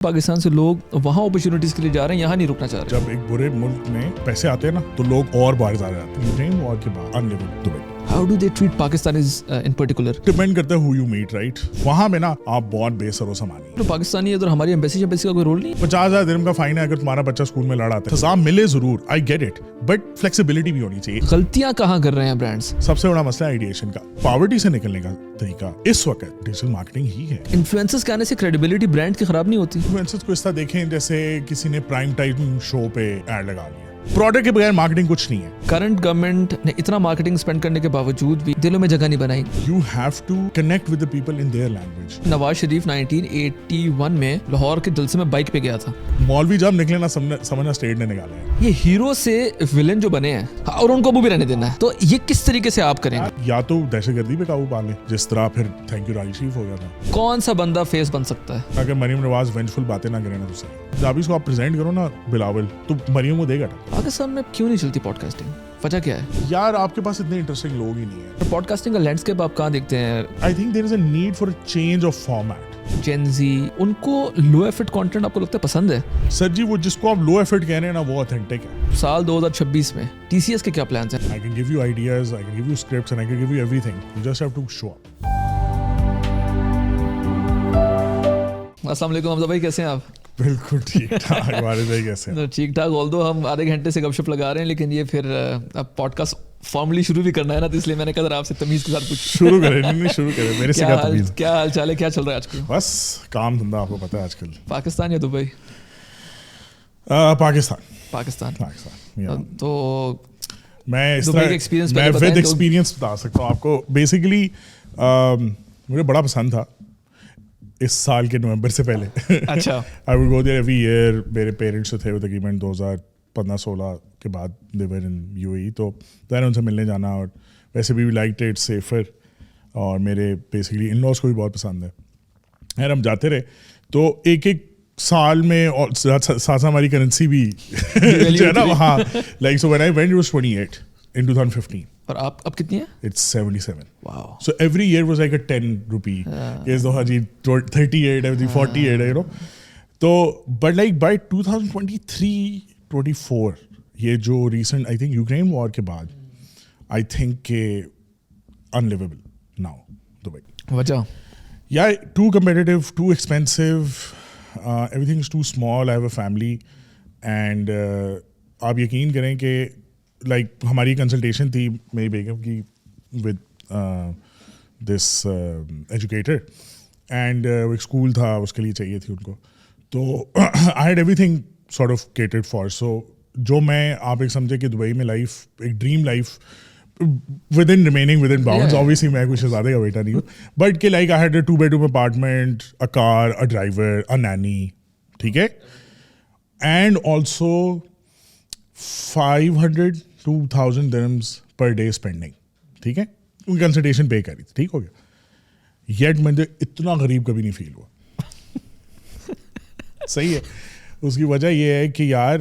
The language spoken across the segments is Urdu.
پاکستان سے لوگ وہاں اپرچونیٹیز کے لیے جا رہے ہیں, یہاں نہیں رکنا چاہ رہے. جب ایک برے ملک میں پیسے آتے ہیں نا تو لوگ اور باہر جا رہے ہیں. یوکرین وار کے بعد unlivable Dubai. How do they treat Pakistanis in particular? Depend کرتا ہے who you meet, right? وہاں میں نا آپ بہت بے سر و سامانی. تو پاکستانی ادھر ہماری ایمبیسی کا کوئی رول نہیں. 50,000 درہم کا فائن ہے اگر تمہارا بچہ اسکول میں لڑ آتا ہے. سزا ملے ضرور, I get it, but flexibility بھی ہونی چاہیے. غلطیاں کہاں کر رہے ہیں برانڈس؟ سب سے بڑا مسئلہ آئیڈیشن کا. پاورٹی سے نکلنے کا طریقہ اس وقت ڈیجیٹل مارکیٹنگ ہی ہے. انفلوئنسرز کے آنے سے کریڈیبلٹی برانڈ کی خراب نہیں ہوتی. انفلوئنسرز کو اس طرح دیکھیں جیسے کسی نے پرائم ٹائم شو پہ ایڈ لگا لیا. پروڈکٹ کے بغیر مارکیٹنگ کچھ نہیں ہے. کرنٹ گورنمنٹ نے اتنا مارکیٹنگ اسپینڈ کرنے کے باوجود بھی دلوں میں جگہ نہیں بنائی. You have to connect with the people in their language. Nawaz Sharif 1981 میں لاہور کے جلسے میں بائک پہ گیا تھا. مولوی جب نکلے نا سمجھنا اسٹیٹ نے نکالا ہے. یہ ہیرو سے ولن جو بنے ہیں اور ان کو ابو بھی رہنے دینا ہے, تو یہ کس طریقے سے آپ کریں گے؟ یا تو دہشت گردی پہ قابو پا لیں جس طرح پھر تھینک یو راجی شریف ہو گیا تھا. کون سا بندہ فیس بن سکتا ہے؟ اگر مریم نواز وینجفل باتیں نہ کریں نا تو صحیح. جب اس کو آپ پریزنٹ کرو نا بلاول تو مریم کو دے گا. پاکستان میں کیوں نہیں چلتی پوڈ کاسٹنگ؟ وجہ کیا ہے؟ یار آپ کے پاس اتنے انٹرسٹنگ لوگ ہی نہیں ہیں. پوڈ کاسٹنگ کا لینڈسکیپ آپ کہاں دیکھتے ہیں؟ I think there is a need for a change of format. Gen Z, ان کو لو ایفرٹ کنٹینٹ آپ کو لگتا ہے پسند ہے؟ سر جی وہ جس کو آپ لو ایفرٹ کہہ رہے ہیں نا وہ اوتھینٹک ہے. سال 2026 میں ٹی سی ایس کے کیا پلانز ہیں؟ I can give you ideas, I can give you scripts and I can give you everything. You just have to show up. السلام علیکم حمزہ بھائی, کیسے ہیں آپ؟ بالکل ٹھیک ٹھاک. والد بھائی کیسے ہیں؟ ٹھیک ٹھاک. آلدو ہم آدھے گھنٹے سے گپ شپ لگا رہے ہیں, لیکن یہ پھر اب پوڈ کاسٹ فارملی شروع بھی کرنا ہے نا, تو اس لیے میں نے کہا ذرا آپ سے تمیز کے ساتھ کچھ شروع کریں. نہیں شروع کریں, میرے سے کیا تمیز. کیا حال چال ہے, کیا چل رہا ہے آج کل؟ بس کام دھندا آپ کو پتہ ہے آج کل. پاکستان یا دبئی؟ پاکستان. تو میں اس طرح میں ود ایکسپیرینس بتا سکتا ہوں آپ کو. بیسیکلی مجھے بڑا پسند تھا اس سال کے نومبر سے پہلے. اچھا. I would go there every year. میرے پیرنٹس تھے وہ تقریباً 2015-16 کے بعد دے ور ان یو اے, تو میں نے ان سے ملنے جانا, اور ویسے بھی لائک اٹ سیفر, اور میرے بیسکلی ان لاس کو بھی بہت پسند ہے. خیر ہم جاتے رہے تو ایک سال میں, اور ساتھ ہماری کرنسی بھی جو ہے نا وہاں, like so when I went was 28 in 2015. اور آپ اب کتنی ہے؟ It's 77. Wow. So every year was like a 10 rupee. Yes, no, Haji 38, 48, you know. So, but like by 2023-24, یہ جو recent, I think Ukraine war کے بعد, I think unlivable now, Dubai. وجہ? Yeah, too competitive, too expensive, everything is too small. I have a family, and آپ یقین کریں کہ لائک ہماری کنسلٹیشن تھی میری بیگم کی ود دس ایجوکیٹر, اینڈ وہ ایک اسکول تھا اس کے لیے چاہیے تھی ان کو, تو I had everything sort of catered for. So جو میں آپ ایک سمجھے کہ دبئی میں لائف ایک dream life within remaining within bounds, obviously میں کچھ زیادہ کا بیٹا نہیں ہوں, بٹ کہ like I had a 2-bedroom apartment, a car, a driver, a nanny, ٹھیک ہے, and also 500-2,000 dirhams per day spending, ٹھیک ہے, ان کی کنسلٹیشن پے کری تھی, ٹھیک ہو گیا. یٹ مجھے اتنا غریب کبھی نہیں فیل ہوا. صحیح ہے. اس کی وجہ یہ ہے کہ یار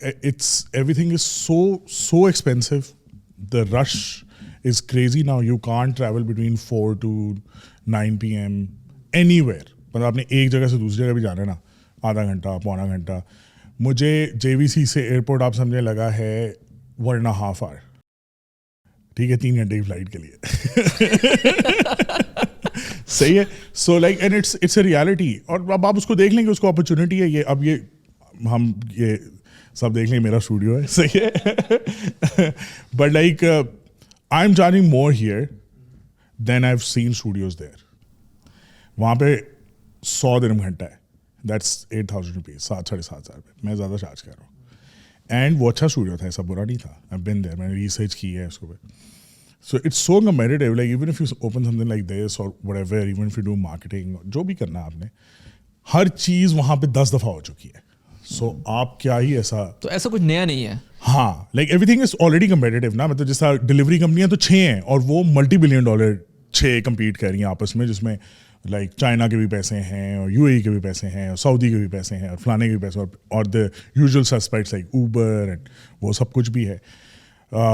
it's everything is so expensive. The rush is crazy now. You can't travel between 4 to 9 PM anywhere ویئر. مطلب آپ نے ایک جگہ سے دوسری جگہ بھی جانا ہے نا, آدھا گھنٹہ پونا گھنٹہ. مجھے JVC سے ایئرپورٹ آپ سمجھے لگا ہے 1.5 hour, ٹھیک ہے, 3 گھنٹے کی فلائٹ کے لیے. صحیح ہے. So like and it's a reality, اور اب آپ اس کو دیکھ لیں گے, اس کو اپرچونیٹی ہے. یہ اب یہ ہم یہ سب دیکھ لیں, میرا اسٹوڈیو ہے, صحیح ہے, but like I am charging more here than I have seen studios there. وہاں پہ 100 درہم گھنٹہ ہے, دیٹس 8,000 روپیز, 7,000-7,500 روپئے. میں زیادہ چارج کر رہا ہوں, اینڈ وہ اچھا اسٹوڈیو تھا, ایسا برا نہیں تھا. I've been there, میں نے ریسرچ کی ہے اس کو. So it's so competitive, like even if you open something like this or whatever, even if you do marketing, جو بھی کرنا آپ نے, ہر چیز وہاں پہ 10 دفعہ ہو چکی ہے. سو آپ کیا ہی ایسا, تو ایسا کچھ نیا نہیں ہے. ہاں, like every thing is already competitive نا. مطلب جیسا ڈلیوری کمپنیاں تو 6 ہیں, اور وہ $multi-billion 6 کمپیٹ کر رہی ہیں آپس میں, جس میں لائک چائنا کے بھی پیسے ہیں, اور UAE کے بھی پیسے ہیں, اور سعودی کے بھی پیسے ہیں, اور فلانے کے بھی پیسے, اور the usual suspects like Uber and وہ سب کچھ بھی ہے.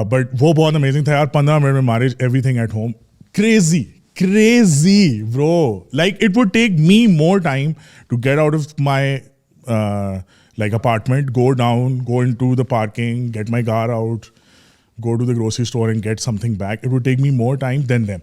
بٹ وہ بہت امیزنگ تھا یار. 15 منٹ میں merge everything at home. Crazy crazy, bro. Like it would take me more time to get out of my like apartment, go down, go into the parking, get my car out, go to the grocery store and get something back. It would take me more time than them.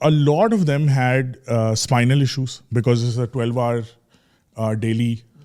a lot of them had spinal issues because it's a 12-hour daily.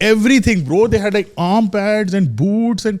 everything, bro. They had like arm pads and boots and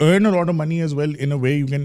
earn a lot of money as well. In a way you can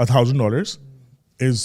$1,000 is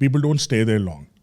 People don't stay there long.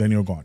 then you're gone.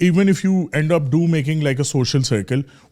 even if you end up making like a social circle,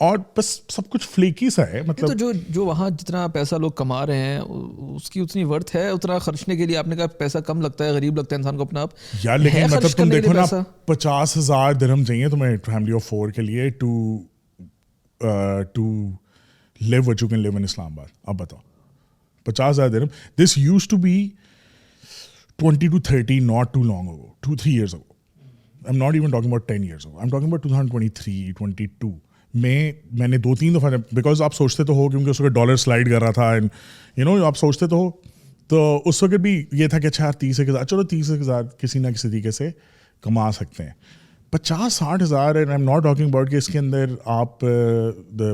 اور بس سب کچھ فلیکی سا ہے. مطلب تو جو وہاں جتنا پیسہ لوگ کما رہے ہیں اس کی اتنی ورتھ ہے, اتنا خرچنے کے لیے آپ نے کہا پیسہ کم لگتا ہے, غریب لگتا ہے انسان کو اپنا آپ یار. لیکن مطلب تم دیکھو نا 50,000 درہم چاہیے تمہیں فیملی آف 4 کے لیے to live what you can live in Islamabad. اب بتاؤ 50,000 درہم. This used to be 20 to 30 not too long ago, 2-3 years ago. I'm not even talking about 10 years ago. I'm talking about 2023, 22. میں نے 2-3 دفعہ, بیکاز آپ سوچتے تو ہو کیونکہ اس وقت ڈالر سلائڈ کر رہا تھا, اینڈ یو نو آپ سوچتے تو ہو, تو اس وقت بھی یہ تھا کہ اچھا 30,000, چلو 30,000 کسی نہ کسی طریقے سے کما سکتے ہیں. 50-60,000, and I am not talking about کہ اس کے اندر آپ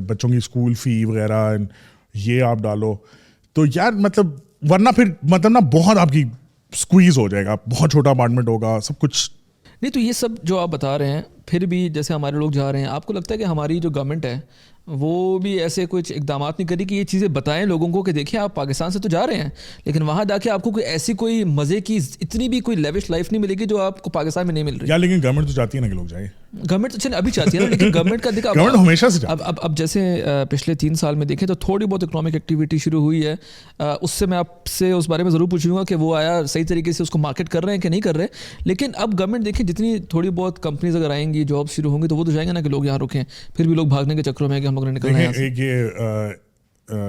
بچوں کی اسکول فی وغیرہ یہ آپ ڈالو, تو یار مطلب ورنہ پھر مطلب نا بہت آپ کی اسکویز ہو جائے گا, بہت چھوٹا اپارٹمنٹ ہوگا, سب کچھ. نہیں تو یہ سب جو آپ بتا رہے ہیں, پھر بھی جیسے ہمارے لوگ جا رہے ہیں, آپ کو لگتا ہے کہ ہماری جو گورنمنٹ ہے وہ بھی ایسے کچھ اقدامات نہیں کری کہ یہ چیزیں بتائیں لوگوں کو کہ دیکھیں آپ پاکستان سے تو جا رہے ہیں لیکن وہاں جا کے آپ کو کوئی ایسی کوئی مزے کی اتنی بھی کوئی لیوش لائف نہیں ملے گی جو آپ کو پاکستان میں نہیں مل رہی. یا لیکن گورنمنٹ تو چاہتی ہے نا کہ لوگ جائیں. گورنمنٹ اچھا ابھی چاہتی ہے نا, لیکن گورنمنٹ کا دیکھا گورنمنٹ ہمیشہ سے اب جیسے پچھلے 3 سال میں دیکھیں تو تھوڑی بہت اکنامک ایکٹیویٹی شروع ہوئی ہے. اس سے میں آپ سے اس بارے میں ضرور پوچھوں گا کہ وہ آیا صحیح طریقے سے اس کو مارکیٹ کر رہے ہیں کہ نہیں کر رہے. لیکن اب گورنمنٹ دیکھیں جتنی تھوڑی بہت کمپنیز اگر آئیں گی, جاب شروع ہوں گی, تو وہ تو جائیں گے نا کہ لوگ یہاں رکیں. پھر بھی لوگ بھاگنے کے چکروں میں کہ ہم لوگ نے نکلنا ہے.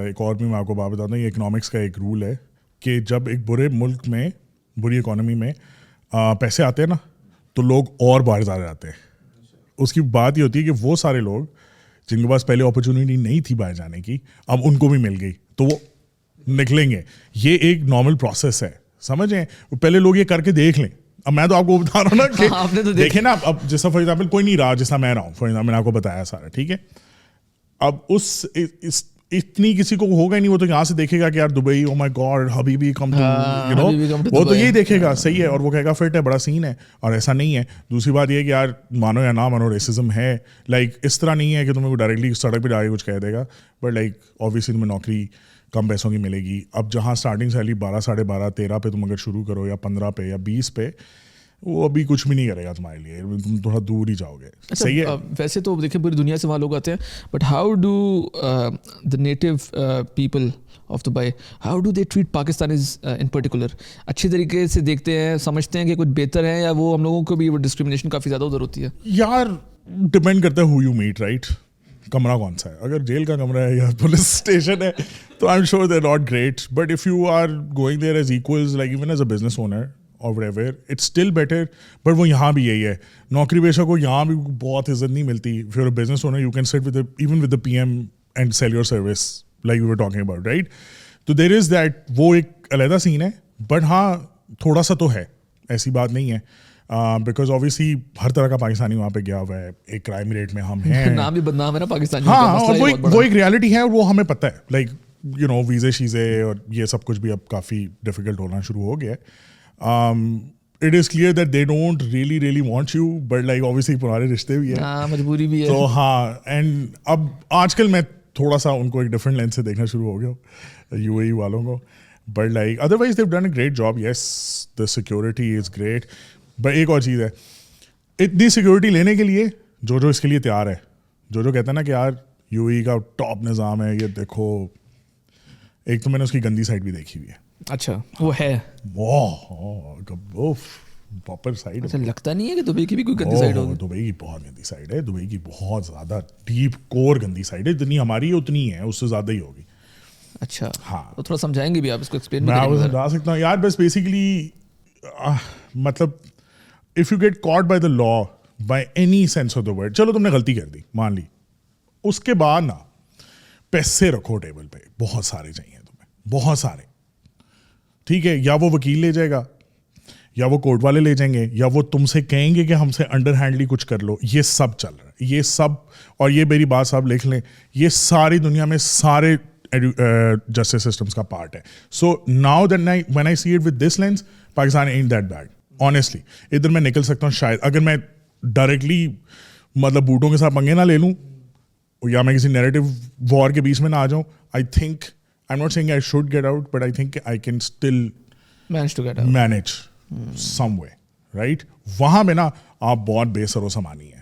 ایک اور بھی میں آپ کو بات بتاتا ہوں, یہ اکنامکس کا ایک رول ہے کہ جب ایک برے ملک میں, بری اکانومی میں پیسے آتے ہیں نا, تو لوگ اور باہر زیادہ آتے ہیں. اس کی بات یہ ہوتی ہے کہ وہ سارے لوگ جن کے پاس پہلے اپرچونیٹی نہیں تھی باہر جانے کی, اب ان کو بھی مل گئی تو وہ نکلیں گے. یہ ایک نارمل پروسیس ہے, سمجھیں. پہلے لوگ یہ کر کے دیکھ لیں. اب میں تو آپ کو بتا رہا ہوں نا کہ دیکھیں نا, اب جیسا فار ایگزامپل کوئی نہیں رہا جیسا میں رہا ہوں, فار ایگزامپل میں نے آپ کو بتایا سارا, ٹھیک ہے. اب اتنی کسی کو ہوگا ہی نہیں, وہ تو یہاں سے دیکھے گا کہ یار دبئی, او مائی گاڈ حبیبی کم ٹو, یو نو, وہ تو یہی دیکھے گا, صحیح ہے, اور وہ کہے گا فٹ ہے, بڑا سین ہے, اور ایسا نہیں ہے. دوسری بات یہ ہے کہ یار مانو یا نہ مانو ریسزم ہے, لائک اس طرح نہیں ہے کہ تمہیں ڈائریکٹلی سڑک پہ جا کے کچھ کہہ دے گا, بٹ لائک اوبیسلی تمہیں نوکری کم پیسوں کی ملے گی. اب جہاں اسٹارٹنگ سیلری 12-12.5 13 پہ تم اگر شروع کرو, یا 15 پہ یا 20 پہ, وہ ابھی کچھ بھی نہیں کرے گا تمہارے لیے, تم تھوڑا دور ہی جاؤ گے. صحیح ہے. ویسے تو دیکھیں پوری دنیا سے وہاں لوگ آتے ہیں, but how do the native people of Dubai, how do they treat Pakistanis in particular? اچھی طریقے سے دیکھتے ہیں, سمجھتے ہیں کہ کچھ بہتر ہے, یا وہ ہم لوگوں کو بھی وہ ڈسکریمنیشن کافی زیادہ ادھر ہوتی ہے؟ یار ڈپینڈ کرتا ہے ہو یو میٹ, رائٹ. کمرہ کون سا ہے, اگر جیل کا کمرہ ہے یا پولیس اسٹیشن ہے تو I am sure they are not great, but if you are going there as equals, like even as a business owner اور whatever, it's still better. But وہ یہاں بھی یہی ہے, نوکری پیشہ کو یہاں بھی بہت عزت نہیں ملتی. If you're a business owner, you can sit with even with the PM and sell your service like we were talking about, right? تو there is that, وہ ایک علیحدہ سین ہے. بٹ ہاں تھوڑا سا تو ہے, ایسی بات نہیں ہے, بیکاز اوبیسلی ہر طرح کا پاکستانی وہاں پہ گیا ہوا ہے. ایک کرائم ریٹ میں ہم ہیں, نام بھی بدنام ہے نا پاکستانی. ہاں, وہ ایک ریالٹی ہے, اور وہ ہمیں پتہ ہے. لائک یو نو ویزے شیزے اور یہ سب کچھ بھی اب کافی ڈیفیکلٹ ہونا شروع ہو گیا ہے. It is clear that they don't really want you, but like obviously پرانے رشتے بھی ہیں, مجبوری بھی ہے. تو ہاں, اینڈ اب آج کل میں تھوڑا سا ان کو ایک ڈفرنٹ لینس سے دیکھنا شروع ہو گیا UAE والوں کو. But like otherwise they've done a great job. Yes, the security is great. But ایک اور چیز ہے, اتنی سیکورٹی لینے کے لیے جو اس کے لیے تیار ہے, جو کہتا ہے نا کہ یار UAE کا ٹاپ نظام ہے, یہ دیکھو. ایک تو میں نے اس کی گندی سائڈ بھی دیکھی ہوئی ہے. اچھا وہ ہے, پراپر سائڈ. اچھا لگتا نہیں ہے کہ دبئی کی بھی کوئی گندی سائڈ ہوگی؟ دبئی کی بہت گندی سائڈ ہے, دبئی کی بہت زیادہ ڈیپ کور گندی سائڈ ہے. جتنی ہماری ہے اتنی ہے, اس سے زیادہ ہی ہوگی. اچھا ہاں, تو تھوڑا سمجھائیں گے بھی آپ اس کو, ایکسپلین میں آپ کو سمجھا سکتا ہوں یار. بس بیسیکلی مطلب if you get caught by the law by any sense of the word, چلو تم نے غلطی کر دی مان لی, اس کے بعد نا پیسے رکھو ٹیبل پہ, بہت سارے چاہیے تمہیں, بہت سارے. ٹھیک ہے, یا وہ وکیل لے جائے گا, یا وہ کورٹ والے لے جائیں گے, یا وہ تم سے کہیں گے کہ ہم سے انڈر ہینڈلی کچھ کر لو. یہ سب چل رہا ہے, یہ سب. اور یہ میری بات صاحب لکھ لیں, یہ ساری دنیا میں سارے جسٹس سسٹمس کا پارٹ ہے. So now that when I see it with this lens, Pakistan ain't that bad honestly. ادھر میں نکل سکتا ہوں شاید, اگر میں ڈائریکٹلی مطلب بوٹوں کے ساتھ پنگے نہ لے لوں, یا میں کسی نیریٹو وار کے بیچ میں نہ آ جاؤں. I think I'm not saying I should get out, but I think I can still manage some way, right? وہاں میں نا آپ بہت بے سر و سامانی ہے,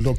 look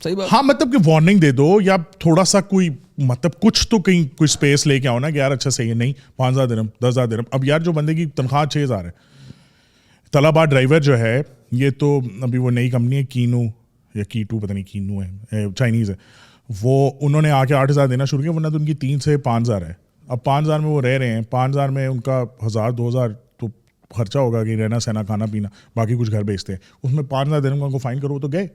صحیح بات. ہاں مطلب کہ وارننگ دے دو یا تھوڑا سا کوئی مطلب کچھ تو کہیں کوئی اسپیس لے کے آؤ نا کہ یار اچھا صحیح ہے, نہیں 5,000 درہم 10,000 درہم. اب یار جو بندے کی تنخواہ 6,000 ہے, طلبہ ڈرائیور جو ہے یہ تو ابھی وہ نئی کمپنی ہے کینو یا کیٹو پتہ نہیں کینو ہے چائنیز ہے, وہ انہوں نے آ کے 8,000 دینا شروع کیا, ورنہ تو ان کی 3 سے 5,000 ہے. اب 5,000 میں وہ رہ رہے ہیں, 5,000 میں ان کا 1,000-2,000 تو خرچہ ہوگا کہ رہنا سہنا کھانا پینا, باقی کچھ گھر بیچتے ہیں, اس میں 5,000 درہم کا ان کو فائن کرو تو گئے.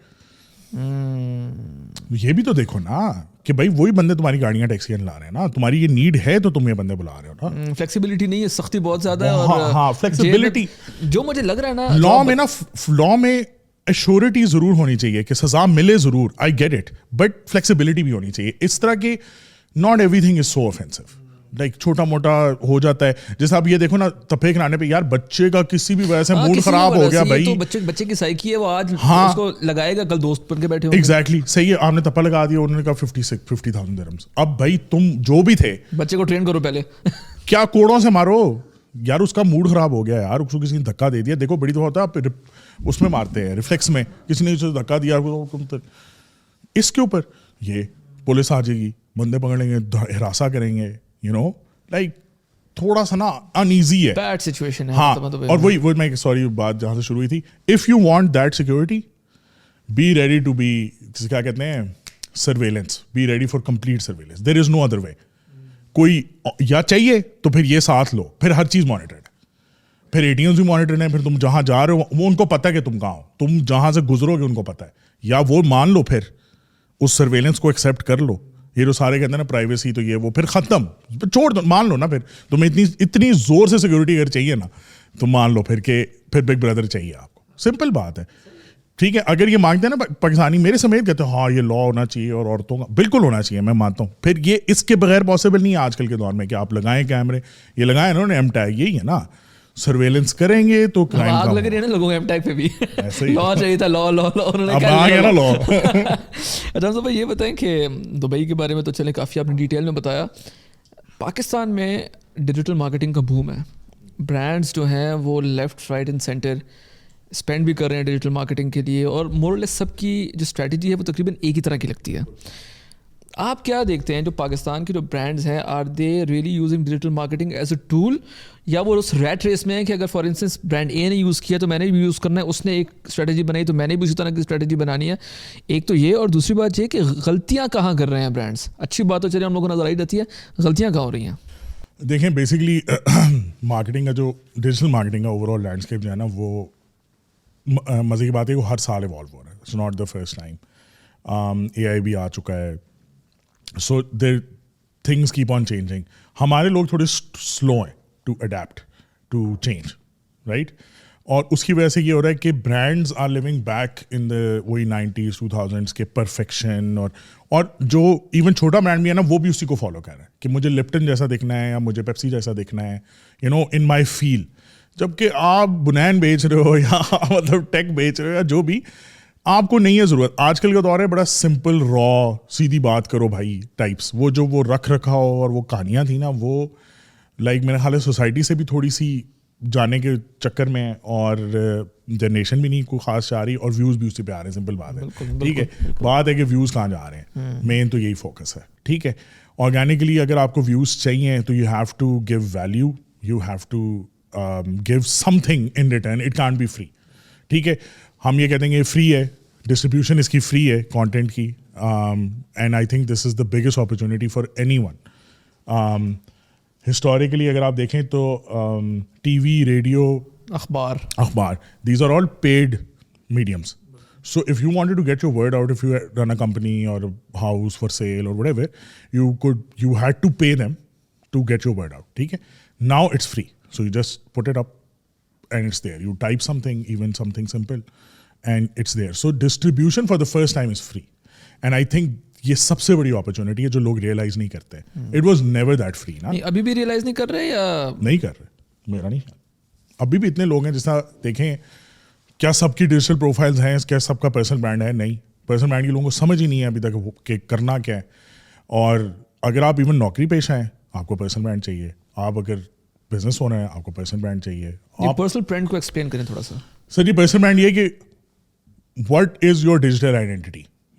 یہ بھی تو دیکھو نا کہ بھائی وہی بندے تمہاری گاڑیاں ٹیکسیاں لا رہے ہیں نا, تمہاری یہ نیڈ ہے تو تم یہ بندے بلا رہے ہو نا. فلیکسیبلٹی نہیں ہے, سختی بہت زیادہ ہے. ہاں فلیکسیبلٹی جو مجھے لگ رہا ہے نا لا میں نا, لا میں ایشورٹی ضرور ہونی چاہیے کہ سزا ملے ضرور, I get it, but flexibility بھی ہونی چاہیے. اس طرح کہ not everything is so offensive, like چھوٹا موٹا ہو جاتا ہے. جیسے آپ یہ دیکھو نا تپے کھلانے پہ, یار بچے کا کسی بھی وجہ سے موڈ خراب ہو گیا بھائی, بچے کی سائیکی ہے وہ آج اس کو لگائے گا, کل دوست بن کے بیٹھے ہوں. ایگزیکٹلی صحیح ہے, آپ نے تپا لگا دیا, انہوں نے کہا 50,000 درہمز. اب بھائی تم جو بھی تھے بچے کو ٹرین کرو پہلے, کیا کوڑوں سے مارو یار, اس کا موڈ خراب ہو گیا یار, اس کو کسی نے دھکا دے دیا. دیکھو بڑی دفعہ ہوتا ہے اس میں مارتے ہیں ریفلیکس میں, کسی نے اسے دھکا دیا, اس کے اوپر یہ پولیس آ جائے گی, بندے پکڑیں گے, ہراساں کریں گے, یو نو لائک تھوڑا سا نا انایزی ہے, بیڈ سچویشن ہے. ہاں, اور وہی میں سوری بات جہاں سے شروع ہوئی تھی, if you want that security be ready to be, کیا کہتے ہیں, surveillance, be ready for complete surveillance, there is no other way. کوئی یا چاہیے تو پھر یہ ساتھ لو, پھر ہر چیز مانیٹرڈ ہے, پھر اے ٹی ایمز بھی مانیٹرڈ ہیں, پھر تم جہاں جا رہے ہو وہ ان کو پتہ ہے کہ تم کہاں ہو, تم جہاں سے گزرو گے ان کو پتہ ہے, یا وہ مان لو پھر اس سرویلنس کو ایکسیپٹ کر لو. یہ جو سارے کہتے ہیں نا پرائیویسی تو یہ وہ, پھر ختم, چھوڑ دو, مان لو نا, پھر تمہیں اتنی زور سے سیکورٹی اگر چاہیے نا تو مان لو پھر کہ پھر بگ بردر چاہیے آپ کو, سمپل بات ہے. ٹھیک ہے, اگر یہ مانگتے ہیں نا پاکستانی میرے سمیت کہتے ہیں ہاں یہ لا ہونا چاہیے اور عورتوں کا بالکل ہونا چاہیے, میں مانتا ہوں, پھر یہ اس کے بغیر پاسبل نہیں ہے آج کل کے دور میں کہ آپ لگائیں کیمرے, یہ لگائیں انہوں نے ایم ٹیگ, یہی ہے نا, سرویلنس کریں گے تو کرائم آگ لگ رہی ہے نا لوگوں ایم ٹیگ پہ بھی, لا چاہیے تھا, لا انہوں نے اب آ گیا نا لا. اچھا بھائی یہ بتائیں کہ دبئی کے بارے میں تو چلیں کافی آپ نے ڈیٹیل میں بتایا, پاکستان میں ڈیجیٹل مارکیٹنگ کا بوم ہے, برانڈس جو ہیں وہ left right and centre spend بھی کر رہے ہیں ڈیجیٹل مارکیٹنگ کے لیے, اور مور لیس سب کی جو اسٹریٹجی ہے وہ تقریباً ایک ہی طرح کی لگتی ہے. آپ کیا دیکھتے ہیں جو پاکستان کے جو برانڈز ہیں, are they really using digital marketing as a tool, یا وہ اس ریٹ ریس میں ہے کہ اگر فار انسٹنس برانڈ اے نے یوز کیا تو میں نے بھی یوز کرنا ہے, اس نے ایک اسٹریٹجی بنائی تو میں نے بھی اسی طرح کی اسٹریٹجی بنانی ہے. ایک تو یہ, اور دوسری بات یہ کہ غلطیاں کہاں کر رہے ہیں برانڈس. اچھی بات تو چلیے ہم لوگوں کو نظر آئی جاتی ہے, غلطیاں کہاں ہو رہی ہیں؟ دیکھیں بیسکلی مارکیٹنگ کا جو ڈیجیٹل مارکیٹنگ کا اوور آل لینڈسکیپ جو ہے نا, وہ مزے کی بات ہے وہ ہر سال ایوالو ہو رہا ہے, it's not the first time. A I بھی آ چکا ہے, so their things keep on changing. ہمارے لوگ تھوڑے سلو ہیں to adapt to change, right, اور اس کی وجہ سے یہ ہو رہا ہے کہ brands are living back in the وہی 90s 2000s کے پرفیکشن, اور جو ایون چھوٹا برانڈ بھی ہے نا وہ بھی اسی کو فالو کر رہا ہے کہ مجھے لپٹن جیسا دکھنا ہے یا مجھے پیپسی جیسا دکھنا ہے, یو نو, ان مائی فیل. جبکہ آپ بنین بیچ رہے ہو یا مطلب ٹیک بیچ رہے ہو یا جو بھی, آپ کو نہیں ہے ضرورت. آج کل کا دور ہے بڑا سمپل, را, سیدھی بات کرو بھائی ٹائپس. وہ جو وہ رکھ رکھا ہو اور وہ کہانیاں تھیں نا, وہ لائک میرے خیال ہے سوسائٹی سے بھی تھوڑی سی جانے کے چکر میں, اور جنریشن بھی نہیں کوئی خاص چاہ رہی, اور ویوز بھی اسی پہ آ رہے ہیں, سمپل بات ہے. ٹھیک ہے, بات ہے کہ ویوز کہاں جا رہے ہیں, مین تو یہی فوکس ہے. ٹھیک ہے, آرگینکلی اگر آپ کو ویوز چاہیے تو you have to give value, you have to give something in return, it can't be free. ٹھیک ہے, ہم یہ کہتے ہیں کہ فری ہے, ڈسٹریبیوشن اس کی فری ہے کانٹینٹ کی, and I think this is the biggest opportunity for anyone. Historically اگر آپ دیکھیں تو ٹی وی, ریڈیو, اخبار, these are all paid mediums. So if you wanted to get your word out, if you run a company or a house for sale or whatever, you had to pay them to get your word out. ٹھیک ہے, now it's free. So you just put it up and it's there. You type something, even something simple, and it's there. So distribution for the first time is free. And I think یہ سب سے بڑی اپرچونیٹی ہے جو لوگ ریئلائز نہیں کرتے. It was never that free نا. ابھی بھی ریئلائز نہیں کر رہے یا نہیں کر رہے, میرا نہیں. ابھی بھی اتنے لوگ ہیں جیسا دیکھیں, کیا سب کی ڈیجیٹل پروفائلز ہیں, کیا سب کا پرسنل برانڈ ہے؟ نہیں, پرسنل برانڈ کے لوگوں کو سمجھ ہی نہیں ہے ابھی تک کہ کرنا کیا ہے. اور اگر آپ ایون نوکری پیشہ ہیں, آپ کو پرسنل برانڈ چاہیے. آپ اگر بزنس ہو رہے ہیں, آپ کو پرسنل برانڈ چاہیے. آپ پرسنل برانڈ کو ایکسپلین کریں تھوڑا سا. سر جی, پرسنل برانڈ یہ کہ what is your digital identity,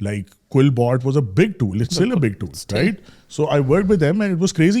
Like Quillbot was a big tool. It's still a big tool, right? So I worked with them and it was crazy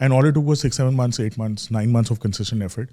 And all it took was 6-7 months, 8 months, 9 months of consistent effort.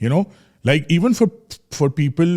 You know, like even for people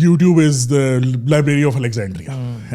YouTube is the library of Alexandria,